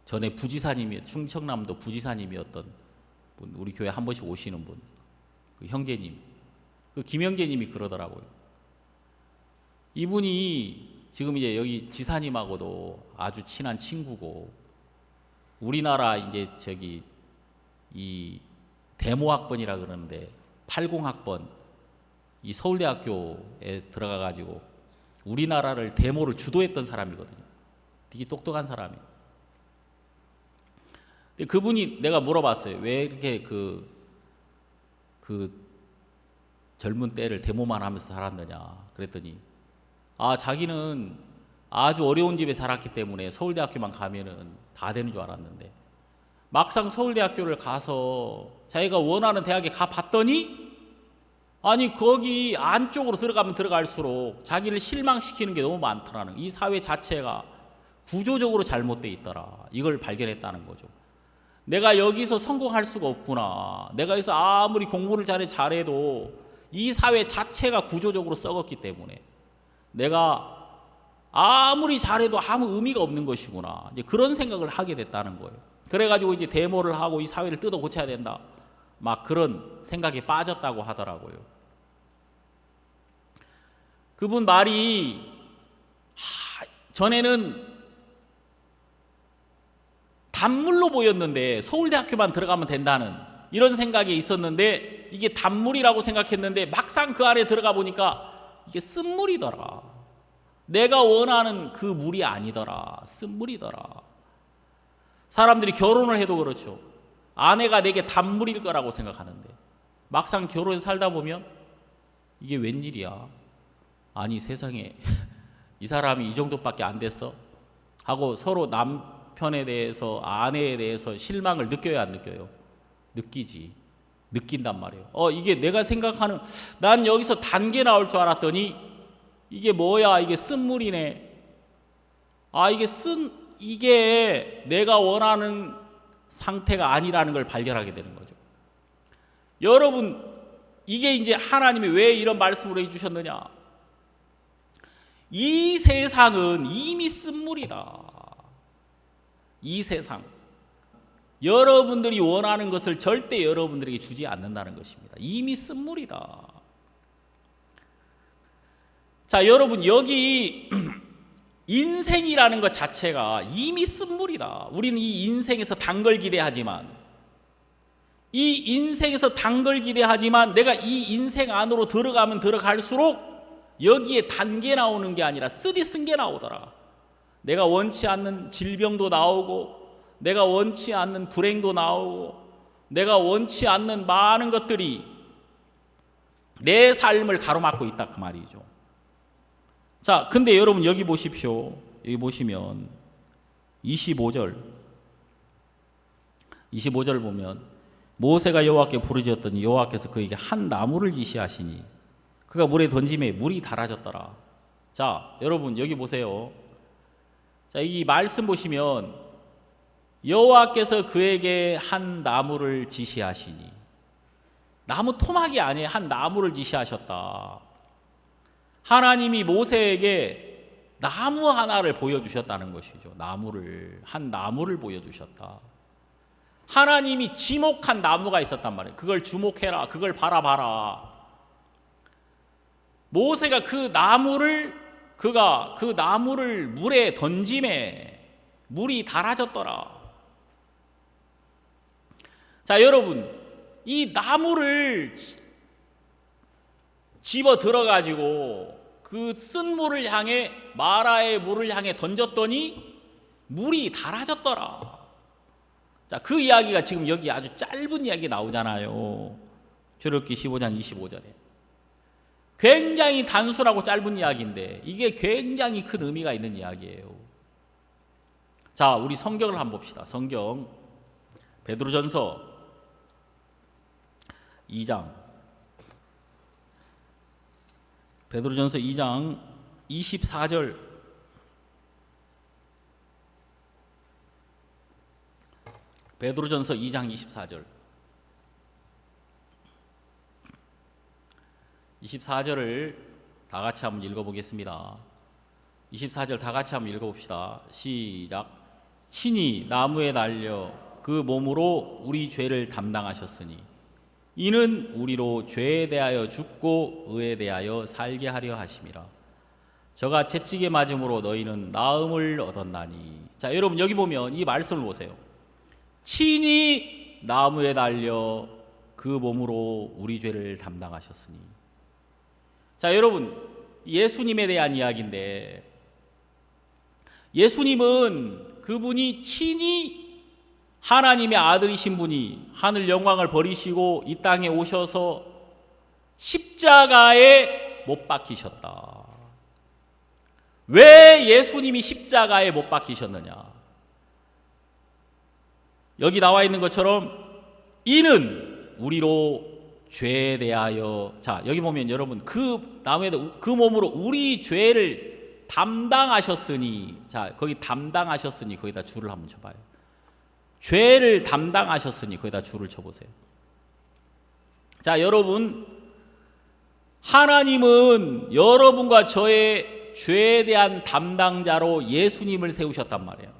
Speaker 1: 전에 충청남도 부지사님이었던 분, 우리 교회 한 번씩 오시는 분, 그 형제님, 그 김형제님이 그러더라고요. 이분이 지금 이제 여기 지사님하고도 아주 친한 친구고, 우리나라 이제 이 대모학번이라 그러는데 80학번 이 서울대학교에 들어가 가지고 우리나라를 대모를 주도했던 사람이거든요. 되게 똑똑한 사람이에요. 근데 그분이, 내가 물어봤어요. 왜 이렇게 그 젊은 때를 대모만 하면서 살았느냐 그랬더니 자기는 아주 어려운 집에 자랐기 때문에 서울대학교만 가면은 다 되는 줄 알았는데, 막상 서울대학교를 가서 자기가 원하는 대학에 가봤더니 거기 안쪽으로 들어가면 들어갈수록 자기를 실망시키는 게 너무 많더라는, 이 사회 자체가 구조적으로 잘못되어 있더라. 이걸 발견했다는 거죠. 내가 여기서 성공할 수가 없구나. 내가 여기서 아무리 공부를 잘해도 이 사회 자체가 구조적으로 썩었기 때문에 내가 아무리 잘해도 아무 의미가 없는 것이구나. 이제 그런 생각을 하게 됐다는 거예요. 그래가지고 이제 데모를 하고 이 사회를 뜯어 고쳐야 된다. 막 그런 생각에 빠졌다고 하더라고요. 그분 말이 전에는 단물로 보였는데 서울대학교만 들어가면 된다는 이런 생각이 있었는데, 이게 단물이라고 생각했는데 막상 그 안에 들어가 보니까 이게 쓴물이더라. 내가 원하는 그 물이 아니더라. 쓴물이더라. 사람들이 결혼을 해도 그렇죠. 아내가 내게 단물일 거라고 생각하는데 막상 결혼해서 살다 보면 이게 웬일이야. 아니 세상에 이 사람이 이 정도밖에 안 됐어? 하고 서로 남편에 대해서, 아내에 대해서 실망을 느껴야 안 느껴요? 느끼지. 느낀단 말이에요. 이게 내가 생각하는, 난 여기서 단게 나올 줄 알았더니 이게 뭐야, 이게 쓴물이네. 이게 내가 원하는 상태가 아니라는 걸 발견하게 되는 거죠. 여러분, 이게 이제 하나님이 왜 이런 말씀을 해주셨느냐? 이 세상은 이미 쓴물이다. 이 세상. 여러분들이 원하는 것을 절대 여러분들에게 주지 않는다는 것입니다. 이미 쓴물이다. 자, 여러분, 여기 인생이라는 것 자체가 이미 쓴물이다. 우리는 이 인생에서 단 걸 기대하지만, 내가 이 인생 안으로 들어가면 들어갈수록 여기에 단 게 나오는 게 아니라 쓰디 쓴 게 나오더라. 내가 원치 않는 질병도 나오고, 내가 원치 않는 불행도 나오고, 내가 원치 않는 많은 것들이 내 삶을 가로막고 있다, 그 말이죠. 자, 근데 여러분 여기 보십시오. 여기 보시면 25절 보면, 모세가 여호와께 부르짖었더니 여호와께서 그에게 한 나무를 지시하시니 그가 물에 던짐에 물이 달아졌더라. 자, 여러분 여기 보세요. 자, 이 말씀 보시면 여호와께서 그에게 한 나무를 지시하시니, 나무 토막이 아니에요. 한 나무를 지시하셨다. 하나님이 모세에게 나무 하나를 보여주셨다는 것이죠. 한 나무를 보여주셨다. 하나님이 지목한 나무가 있었단 말이에요. 그걸 주목해라. 그걸 바라봐라. 모세가 그 나무를 물에 던짐에 물이 달아졌더라. 자, 여러분, 이 나무를 집어 들어가지고 그 쓴 물을 향해, 마라의 물을 향해 던졌더니 물이 달아졌더라. 자, 그 이야기가 지금 여기 아주 짧은 이야기 나오잖아요. 출애굽기 15장 25절에. 굉장히 단순하고 짧은 이야기인데 이게 굉장히 큰 의미가 있는 이야기예요. 자, 우리 성경을 한번 봅시다. 성경 베드로전서 2장 베드로전서 2장 24절. 베드로전서 2장 24절. 24절을 다 같이 한번 읽어보겠습니다. 24절 다 같이 한번 읽어봅시다. 시작. 친히 나무에 달려 그 몸으로 우리 죄를 담당하셨으니 이는 우리로 죄에 대하여 죽고 의에 대하여 살게 하려 하심이라. 저가 채찍에 맞음으로 너희는 나음을 얻었나니. 자, 여러분 여기 보면 이 말씀을 보세요. 친히 나무에 달려 그 몸으로 우리 죄를 담당하셨으니. 자, 여러분 예수님에 대한 이야기인데, 예수님은 그분이 친히 하나님의 아들이신 분이 하늘 영광을 버리시고 이 땅에 오셔서 십자가에 못 박히셨다. 왜 예수님이 십자가에 못 박히셨느냐? 여기 나와 있는 것처럼 이는 우리로 죄에 대하여. 자, 여기 보면 여러분 그 나무에 그 몸으로 우리 죄를 담당하셨으니. 자, 거기 담당하셨으니 거기다 줄을 한번 쳐봐요. 죄를 담당하셨으니 거기다 줄을 쳐보세요. 자, 여러분 하나님은 여러분과 저의 죄에 대한 담당자로 예수님을 세우셨단 말이에요.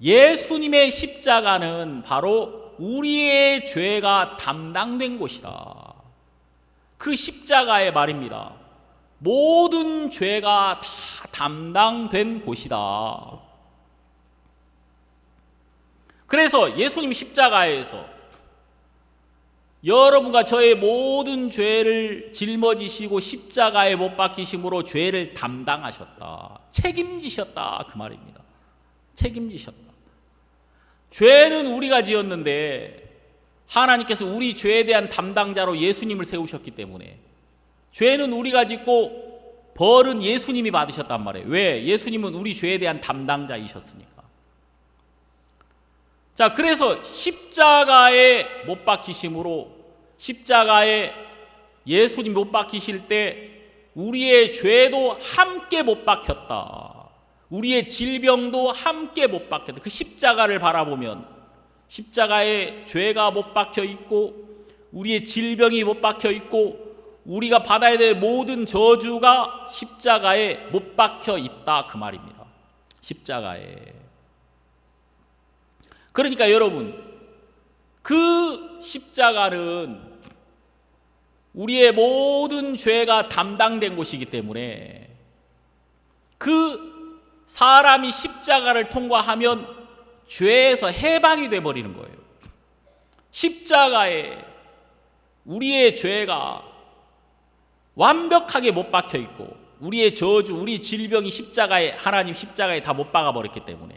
Speaker 1: 예수님의 십자가는 바로 우리의 죄가 담당된 곳이다. 그 십자가의 말입니다. 모든 죄가 다 담당된 곳이다. 그래서 예수님 십자가에서 여러분과 저의 모든 죄를 짊어지시고 십자가에 못 박히심으로 죄를 담당하셨다. 책임지셨다. 그 말입니다. 책임지셨다. 죄는 우리가 지었는데 하나님께서 우리 죄에 대한 담당자로 예수님을 세우셨기 때문에 죄는 우리가 짓고 벌은 예수님이 받으셨단 말이에요. 왜? 예수님은 우리 죄에 대한 담당자이셨으니까. 자, 그래서 십자가에 못 박히심으로, 십자가에 예수님 못 박히실 때 우리의 죄도 함께 못 박혔다. 우리의 질병도 함께 못 박혔다. 그 십자가를 바라보면 십자가에 죄가 못 박혀 있고 우리의 질병이 못 박혀 있고 우리가 받아야 될 모든 저주가 십자가에 못 박혀 있다. 그 말입니다. 십자가에. 그러니까 여러분, 그 십자가는 우리의 모든 죄가 담당된 곳이기 때문에 그 사람이 십자가를 통과하면 죄에서 해방이 되어버리는 거예요. 십자가에 우리의 죄가 완벽하게 못 박혀 있고 우리의 저주, 우리 질병이 십자가에, 하나님 십자가에 다 못 박아버렸기 때문에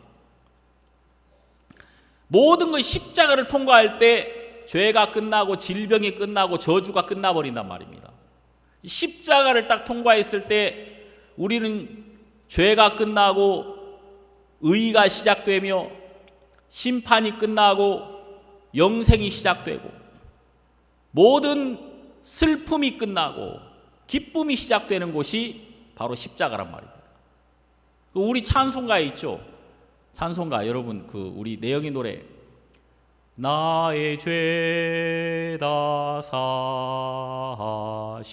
Speaker 1: 모든 것이 십자가를 통과할 때 죄가 끝나고 질병이 끝나고 저주가 끝나버린단 말입니다. 십자가를 딱 통과했을 때 우리는 죄가 끝나고 의가 시작되며 심판이 끝나고 영생이 시작되고 모든 슬픔이 끝나고 기쁨이 시작되는 곳이 바로 십자가란 말입니다. 우리 찬송가에 있죠. 찬송가 여러분 우리 내영이 노래 나의 죄 다 사하시며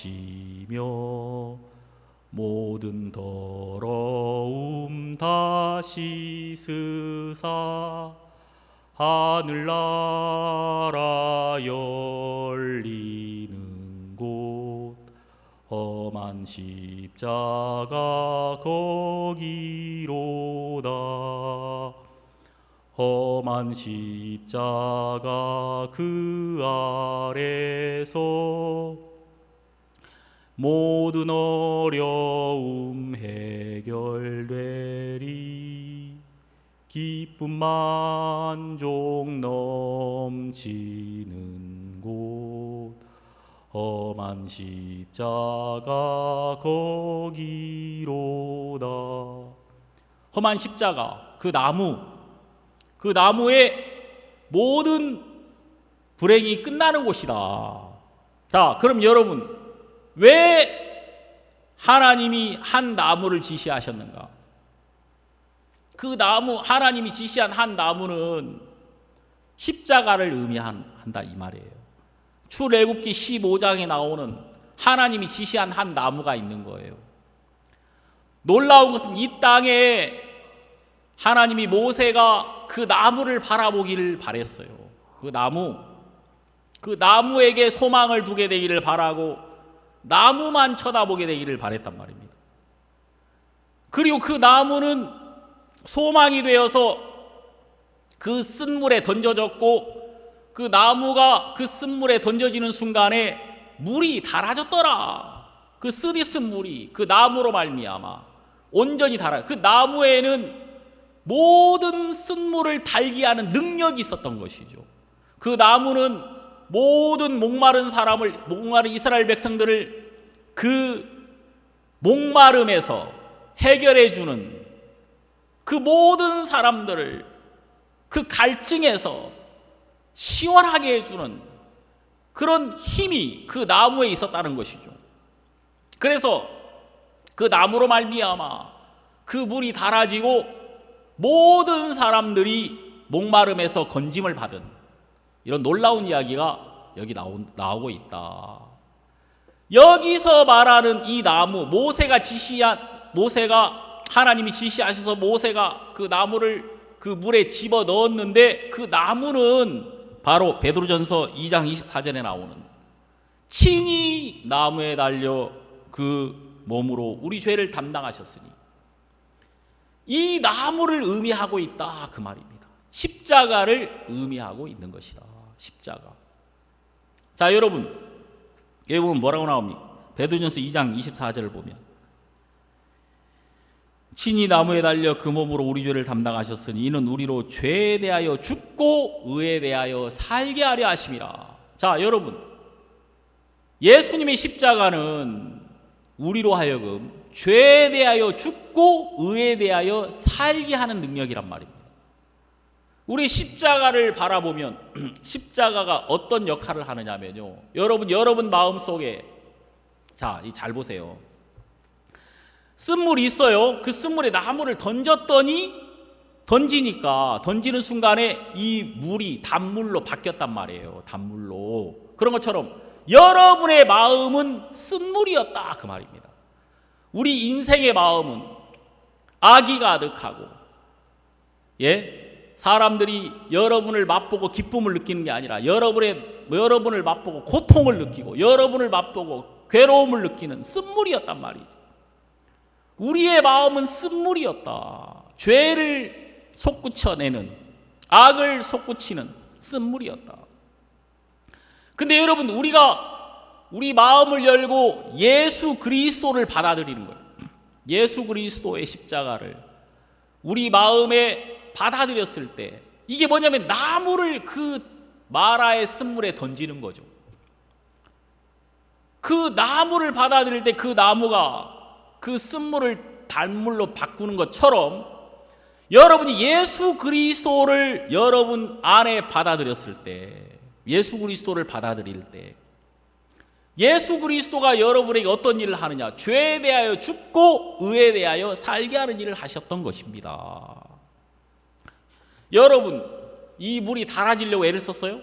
Speaker 1: 모든 더러움 다 씻으사 하늘나라 열리는 곳 험한 십자가 거기로다. 험한 십자가 그 아래서 모든 어려움 해결되리. 기쁨 만족 넘치는 곳 험한 십자가 거기로다. 험한 십자가, 그 나무에 모든 불행이 끝나는 곳이다. 자, 그럼 여러분, 왜 하나님이 한 나무를 지시하셨는가? 그 나무, 하나님이 지시한 한 나무는 십자가를 의미한다 이 말이에요. 출애굽기 15장에 나오는 하나님이 지시한 한 나무가 있는 거예요. 놀라운 것은 이 땅에 하나님이 모세가 그 나무를 바라보기를 바랬어요. 그 나무에게 소망을 두게 되기를 바라고 나무만 쳐다보게 되기를 바랬단 말입니다. 그리고 그 나무는 소망이 되어서 그 쓴물에 던져졌고, 그 나무가 그 쓴물에 던져지는 순간에 물이 달아졌더라. 그 쓰디쓴 물이 그 나무로 말미암아 온전히 달아. 그 나무에는 모든 쓴물을 달게 하는 능력이 있었던 것이죠. 그 나무는 모든 목마른 이스라엘 백성들을 그 목마름에서 해결해 주는, 그 모든 사람들을 그 갈증에서 시원하게 해주는 그런 힘이 그 나무에 있었다는 것이죠. 그래서 그 나무로 말미암아 그 물이 달아지고 모든 사람들이 목마름에서 건짐을 받은 이런 놀라운 이야기가 여기 나오고 있다. 여기서 말하는 이 나무, 모세가 하나님이 지시하셔서 모세가 그 나무를 그 물에 집어 넣었는데, 그 나무는 바로 베드로전서 2장 24절에 나오는 친히 나무에 달려 그 몸으로 우리 죄를 담당하셨으니, 이 나무를 의미하고 있다 그 말입니다. 십자가를 의미하고 있는 것이다. 십자가. 자, 여러분, 여기 보면 뭐라고 나옵니까? 베드로전서 2장 24절을 보면 친히 나무에 달려 그 몸으로 우리 죄를 담당하셨으니 이는 우리로 죄에 대하여 죽고 의에 대하여 살게 하려 하심이라. 자, 여러분, 예수님의 십자가는 우리로 하여금 죄에 대하여 죽고 의에 대하여 살게 하는 능력이란 말입니다. 우리 십자가를 바라보면 십자가가 어떤 역할을 하느냐면요, 여러분 마음속에, 자, 잘 보세요. 쓴물이 있어요. 그 쓴물에 나무를 던지는 순간에 이 물이 단물로 바뀌었단 말이에요. 단물로. 그런 것처럼 여러분의 마음은 쓴물이었다 그 말입니다. 우리 인생의 마음은 악이 가득하고, 사람들이 여러분을 맛보고 기쁨을 느끼는 게 아니라 여러분을 맛보고 고통을 느끼고 여러분을 맛보고 괴로움을 느끼는 쓴물이었단 말이죠. 우리의 마음은 쓴물이었다. 죄를 솟구쳐내는, 악을 솟구치는 쓴물이었다. 근데 여러분, 우리 마음을 열고 예수 그리스도를 받아들이는 거예요. 예수 그리스도의 십자가를 우리 마음에 받아들였을 때, 이게 뭐냐면 나무를 그 마라의 쓴물에 던지는 거죠. 그 나무를 받아들일 때 그 나무가 그 쓴물을 단물로 바꾸는 것처럼, 여러분이 예수 그리스도를 여러분 안에 받아들였을 때, 예수 그리스도를 받아들일 때, 예수 그리스도가 여러분에게 어떤 일을 하느냐? 죄에 대하여 죽고 의에 대하여 살게 하는 일을 하셨던 것입니다. 여러분, 이 물이 달아지려고 애를 썼어요?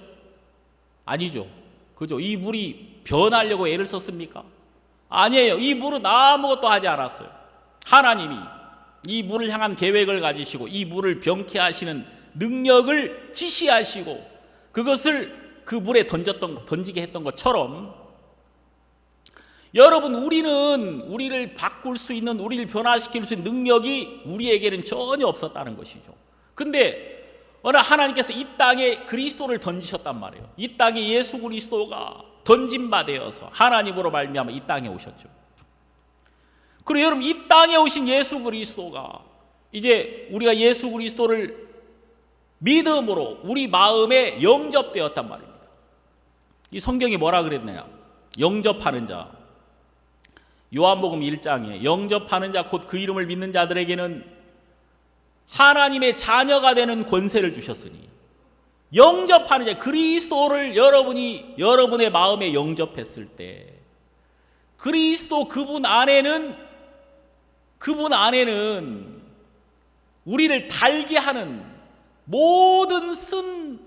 Speaker 1: 아니죠. 그죠? 이 물이 변하려고 애를 썼습니까? 아니에요. 이 물은 아무것도 하지 않았어요. 하나님이 이 물을 향한 계획을 가지시고 이 물을 병케 하시는 능력을 지시하시고 그것을 그 물에 던지게 했던 것처럼, 여러분, 우리를 바꿀 수 있는, 우리를 변화시킬 수 있는 능력이 우리에게는 전혀 없었다는 것이죠. 근데 어느 하나님께서 이 땅에 그리스도를 던지셨단 말이에요. 이 땅에 예수 그리스도가 던진 바 되어서 하나님으로 말미암아 이 땅에 오셨죠. 그리고 여러분, 이 땅에 오신 예수 그리스도가 이제 우리가 예수 그리스도를 믿음으로 우리 마음에 영접되었단 말입니다. 이 성경이 뭐라 그랬느냐? 영접하는 자. 요한복음 1장에 영접하는 자 곧 그 이름을 믿는 자들에게는 하나님의 자녀가 되는 권세를 주셨으니, 영접하는 자, 그리스도를 여러분이 여러분의 마음에 영접했을 때 그리스도 그분 안에는 우리를 달게 하는 모든 쓴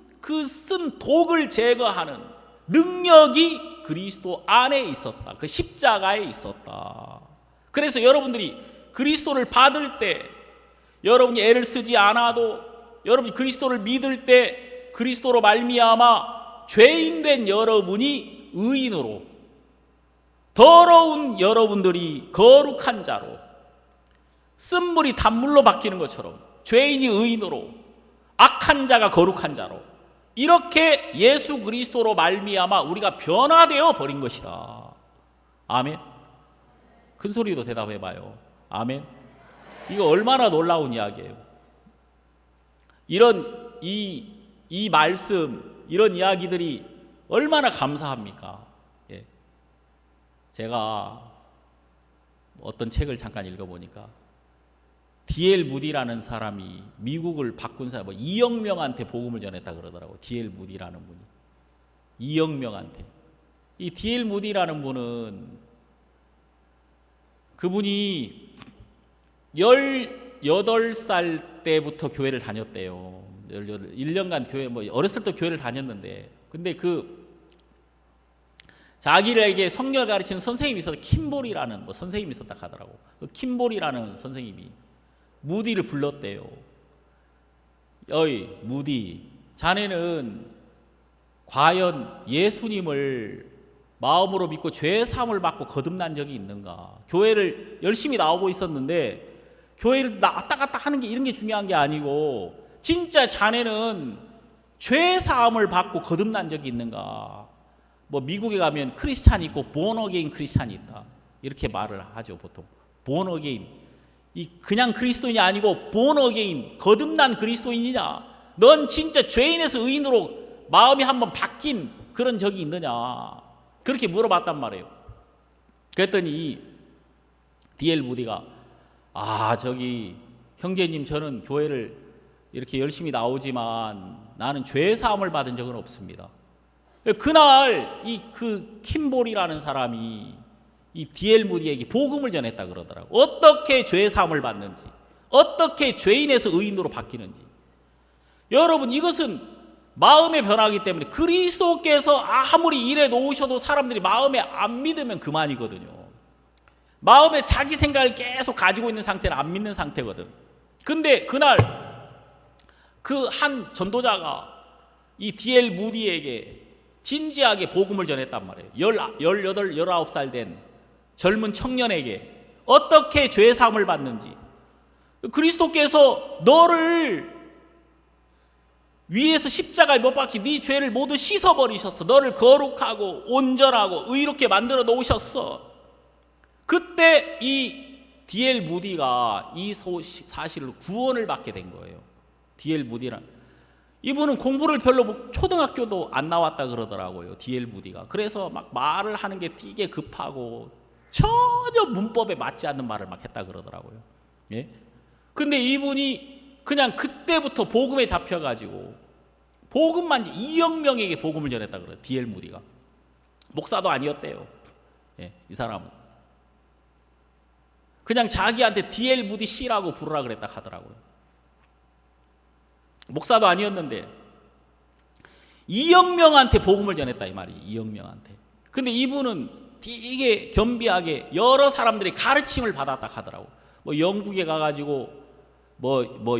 Speaker 1: 독을 제거하는 능력이 그리스도 안에 있었다. 그 십자가에 있었다. 그래서 여러분들이 그리스도를 받을 때, 여러분이 애를 쓰지 않아도, 여러분이 그리스도를 믿을 때 그리스도로 말미암아 죄인된 여러분이 의인으로, 더러운 여러분들이 거룩한 자로, 쓴물이 단물로 바뀌는 것처럼 죄인이 의인으로, 악한 자가 거룩한 자로, 이렇게 예수 그리스도로 말미암아 우리가 변화되어 버린 것이다. 아멘. 큰 소리로 대답해 봐요. 아멘. 이거 얼마나 놀라운 이야기예요. 이런 이 말씀, 이런 이야기들이 얼마나 감사합니까? 예. 제가 어떤 책을 잠깐 읽어보니까 D.L. 무디라는 사람이 미국을 바꾼 사람, 2억 명한테 복음을 전했다 그러더라고. D.L. 무디라는 분이 2억 명한테. 이 D.L. 무디라는 분은, 그분이 18살 때부터 교회를 다녔대요. 1년간 교회, 어렸을 때 교회를 다녔는데, 근데 자기에게 성경을 가르치는 선생님이 있었다. 킴볼이라는 선생님이 있었다 하더라고. 그 킴볼이라는 선생님이 무디를 불렀대요. 어이 무디, 자네는 과연 예수님을 마음으로 믿고 죄 사함을 받고 거듭난 적이 있는가? 교회를 열심히 나오고 있었는데 교회를 왔다 갔다 하는 게 이런 게 중요한 게 아니고, 진짜 자네는 죄 사함을 받고 거듭난 적이 있는가? 미국에 가면 크리스찬이 있고 본 어게인 크리스찬이 있다, 이렇게 말을 하죠. 보통 본 어게인, 이 그냥 그리스도인이 아니고 본 어게인, 거듭난 그리스도인이냐? 넌 진짜 죄인에서 의인으로 마음이 한번 바뀐 그런 적이 있느냐? 그렇게 물어봤단 말이에요. 그랬더니 D.L. 무디가, 저기 형제님, 저는 교회를 이렇게 열심히 나오지만 나는 죄 사함을 받은 적은 없습니다. 그날 그 킴볼이라는 사람이 이 D.L. 무디에게 복음을 전했다 그러더라고. 어떻게 죄 사함을 받는지, 어떻게 죄인에서 의인으로 바뀌는지. 여러분, 이것은 마음의 변화이기 때문에 그리스도께서 아무리 일해 놓으셔도 사람들이 마음에 안 믿으면 그만이거든요. 마음에 자기 생각을 계속 가지고 있는 상태는 안 믿는 상태거든. 근데 그날 그 한 전도자가 이 D.L. 무디에게 진지하게 복음을 전했단 말이에요. 18, 19살 된 젊은 청년에게 어떻게 죄 사함을 받는지, 그리스도께서 너를 위에서 십자가에 못 박히 네 죄를 모두 씻어버리셨어. 너를 거룩하고 온전하고 의롭게 만들어 놓으셨어. 그때 이 D.L. 무디가 이 사실로 구원을 받게 된 거예요. D.L. 무디란 이분은 공부를 별로 초등학교도 안 나왔다 그러더라고요. D.L. 무디가. 그래서 막 말을 하는 게 되게 급하고 전혀 문법에 맞지 않는 말을 막 했다 그러더라고요. 예? 근데 이분이 그냥 그때부터 복음에 잡혀가지고 복음만 2억 명에게 복음을 전했다 그래요. D.L. 무디가. 목사도 아니었대요. 예, 이 사람은. 그냥 자기한테 D.L. 무디 씨라고 부르라 그랬다 하더라고요. 목사도 아니었는데 2억 명한테 복음을 전했다 이 말이. 2억 명한테. 근데 이분은 되게 겸비하게 여러 사람들이 가르침을 받았다 하더라고. 영국에 가가지고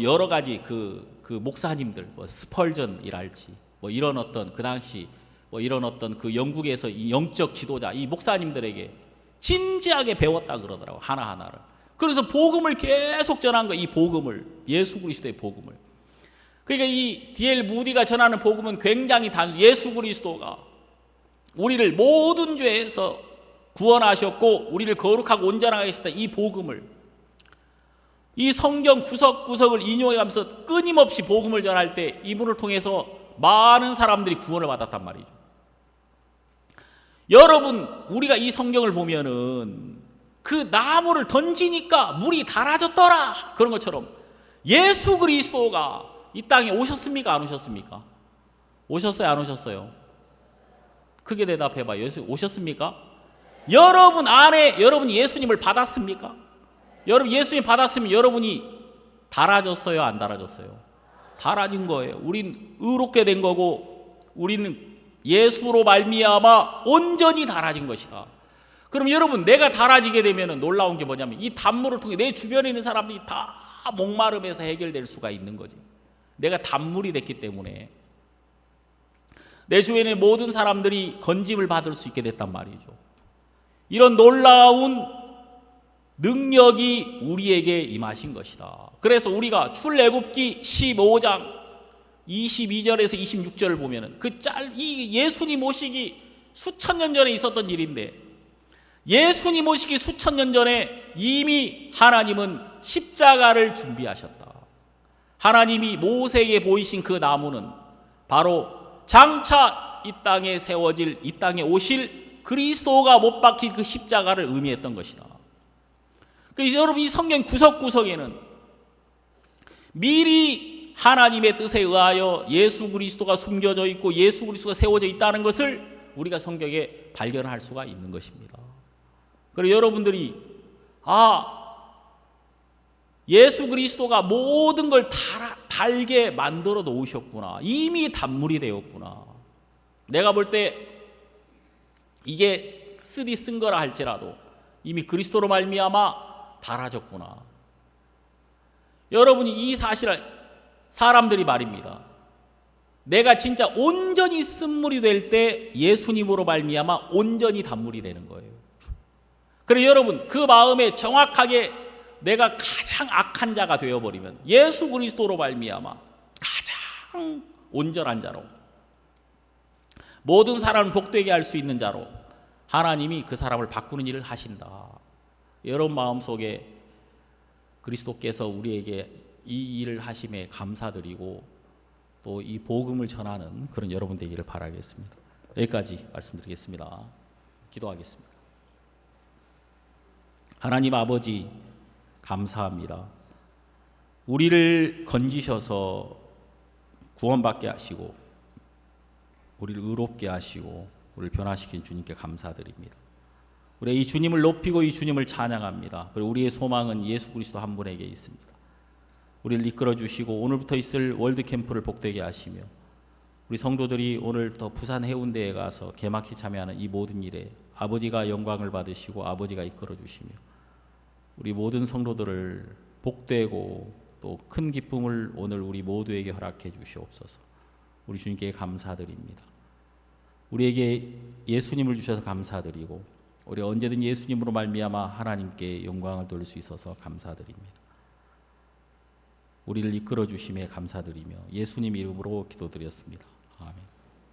Speaker 1: 여러 가지 그 목사님들, 스펄전이랄지 이런 어떤 그 당시 이런 어떤 그 영국에서 이 영적 지도자 이 목사님들에게 진지하게 배웠다 그러더라고, 하나하나를. 그래서 복음을 계속 전한 거야. 이 복음을, 예수 그리스도의 복음을. 그러니까 이 D.L. 무디가 전하는 복음은 굉장히 예수 그리스도가 우리를 모든 죄에서 구원하셨고 우리를 거룩하고 온전하게 하셨다, 이 복음을, 이 성경 구석구석을 인용해가면서 끊임없이 복음을 전할 때 이분을 통해서 많은 사람들이 구원을 받았단 말이죠. 여러분, 우리가 이 성경을 보면은 그 나무를 던지니까 물이 달아졌더라 그런 것처럼 예수 그리스도가 이 땅에 오셨습니까? 안 오셨습니까? 오셨어요? 안 오셨어요? 크게 대답해봐. 예수 오셨습니까? 여러분 안에 여러분이 예수님을 받았습니까? 여러분 예수님 받았으면 여러분이 달아졌어요, 안 달아졌어요? 달아진 거예요. 우린 의롭게 된 거고 우리는 예수로 말미암아 온전히 달아진 것이다. 그럼 여러분, 내가 달아지게 되면 놀라운 게 뭐냐면 이 단물을 통해 내 주변에 있는 사람들이 다 목마름에서 해결될 수가 있는 거지. 내가 단물이 됐기 때문에 내 주변의 모든 사람들이 건짐을 받을 수 있게 됐단 말이죠. 이런 놀라운 능력이 우리에게 임하신 것이다. 그래서 우리가 출애굽기 15장 22절에서 26절을 보면은 이 예수님 오시기 수천 년 전에 있었던 일인데, 예수님 오시기 수천 년 전에 이미 하나님은 십자가를 준비하셨다. 하나님이 모세에게 보이신 그 나무는 바로 장차 이 땅에 세워질, 이 땅에 오실 그리스도가 못 박힌 그 십자가를 의미했던 것이다. 그래서 여러분, 이 성경 구석구석에는 미리 하나님의 뜻에 의하여 예수 그리스도가 숨겨져 있고 예수 그리스도가 세워져 있다는 것을 우리가 성경에 발견할 수가 있는 것입니다. 그리고 여러분들이 예수 그리스도가 모든 걸 달게 만들어 놓으셨구나, 이미 단물이 되었구나. 내가 볼 때 이게 쓰디 쓴 거라 할지라도 이미 그리스도로 말미암아 달아졌구나. 여러분이 이 사실을, 사람들이 말입니다, 내가 진짜 온전히 쓴물이 될 때 예수님으로 말미암아 온전히 단물이 되는 거예요. 그래서 여러분, 그 마음에 정확하게 내가 가장 악한 자가 되어버리면 예수 그리스도로 말미암아 가장 온전한 자로, 모든 사람을 복되게 할 수 있는 자로 하나님이 그 사람을 바꾸는 일을 하신다. 여러분 마음속에 그리스도께서 우리에게 이 일을 하심에 감사드리고 또 이 복음을 전하는 그런 여러분 되기를 바라겠습니다. 여기까지 말씀드리겠습니다. 기도하겠습니다. 하나님 아버지, 감사합니다. 우리를 건지셔서 구원받게 하시고 우리를 의롭게 하시고 우리를 변화시킨 주님께 감사드립니다. 우리 이 주님을 높이고 이 주님을 찬양합니다. 그리고 우리의 소망은 예수 그리스도 한 분에게 있습니다. 우리를 이끌어 주시고 오늘부터 있을 월드캠프를 복되게 하시며 우리 성도들이 오늘 더 부산 해운대에 가서 개막히 참여하는 이 모든 일에 아버지가 영광을 받으시고 아버지가 이끌어 주시며 우리 모든 성도들을 복되고 또 큰 기쁨을 오늘 우리 모두에게 허락해 주시옵소서. 우리 주님께 감사드립니다. 우리에게 예수님을 주셔서 감사드리고 우리 언제든 예수님으로 말미암아 하나님께 영광을 돌릴 수 있어서 감사드립니다. 우리를 이끌어 주심에 감사드리며 예수님 이름으로 기도드렸습니다. 아멘.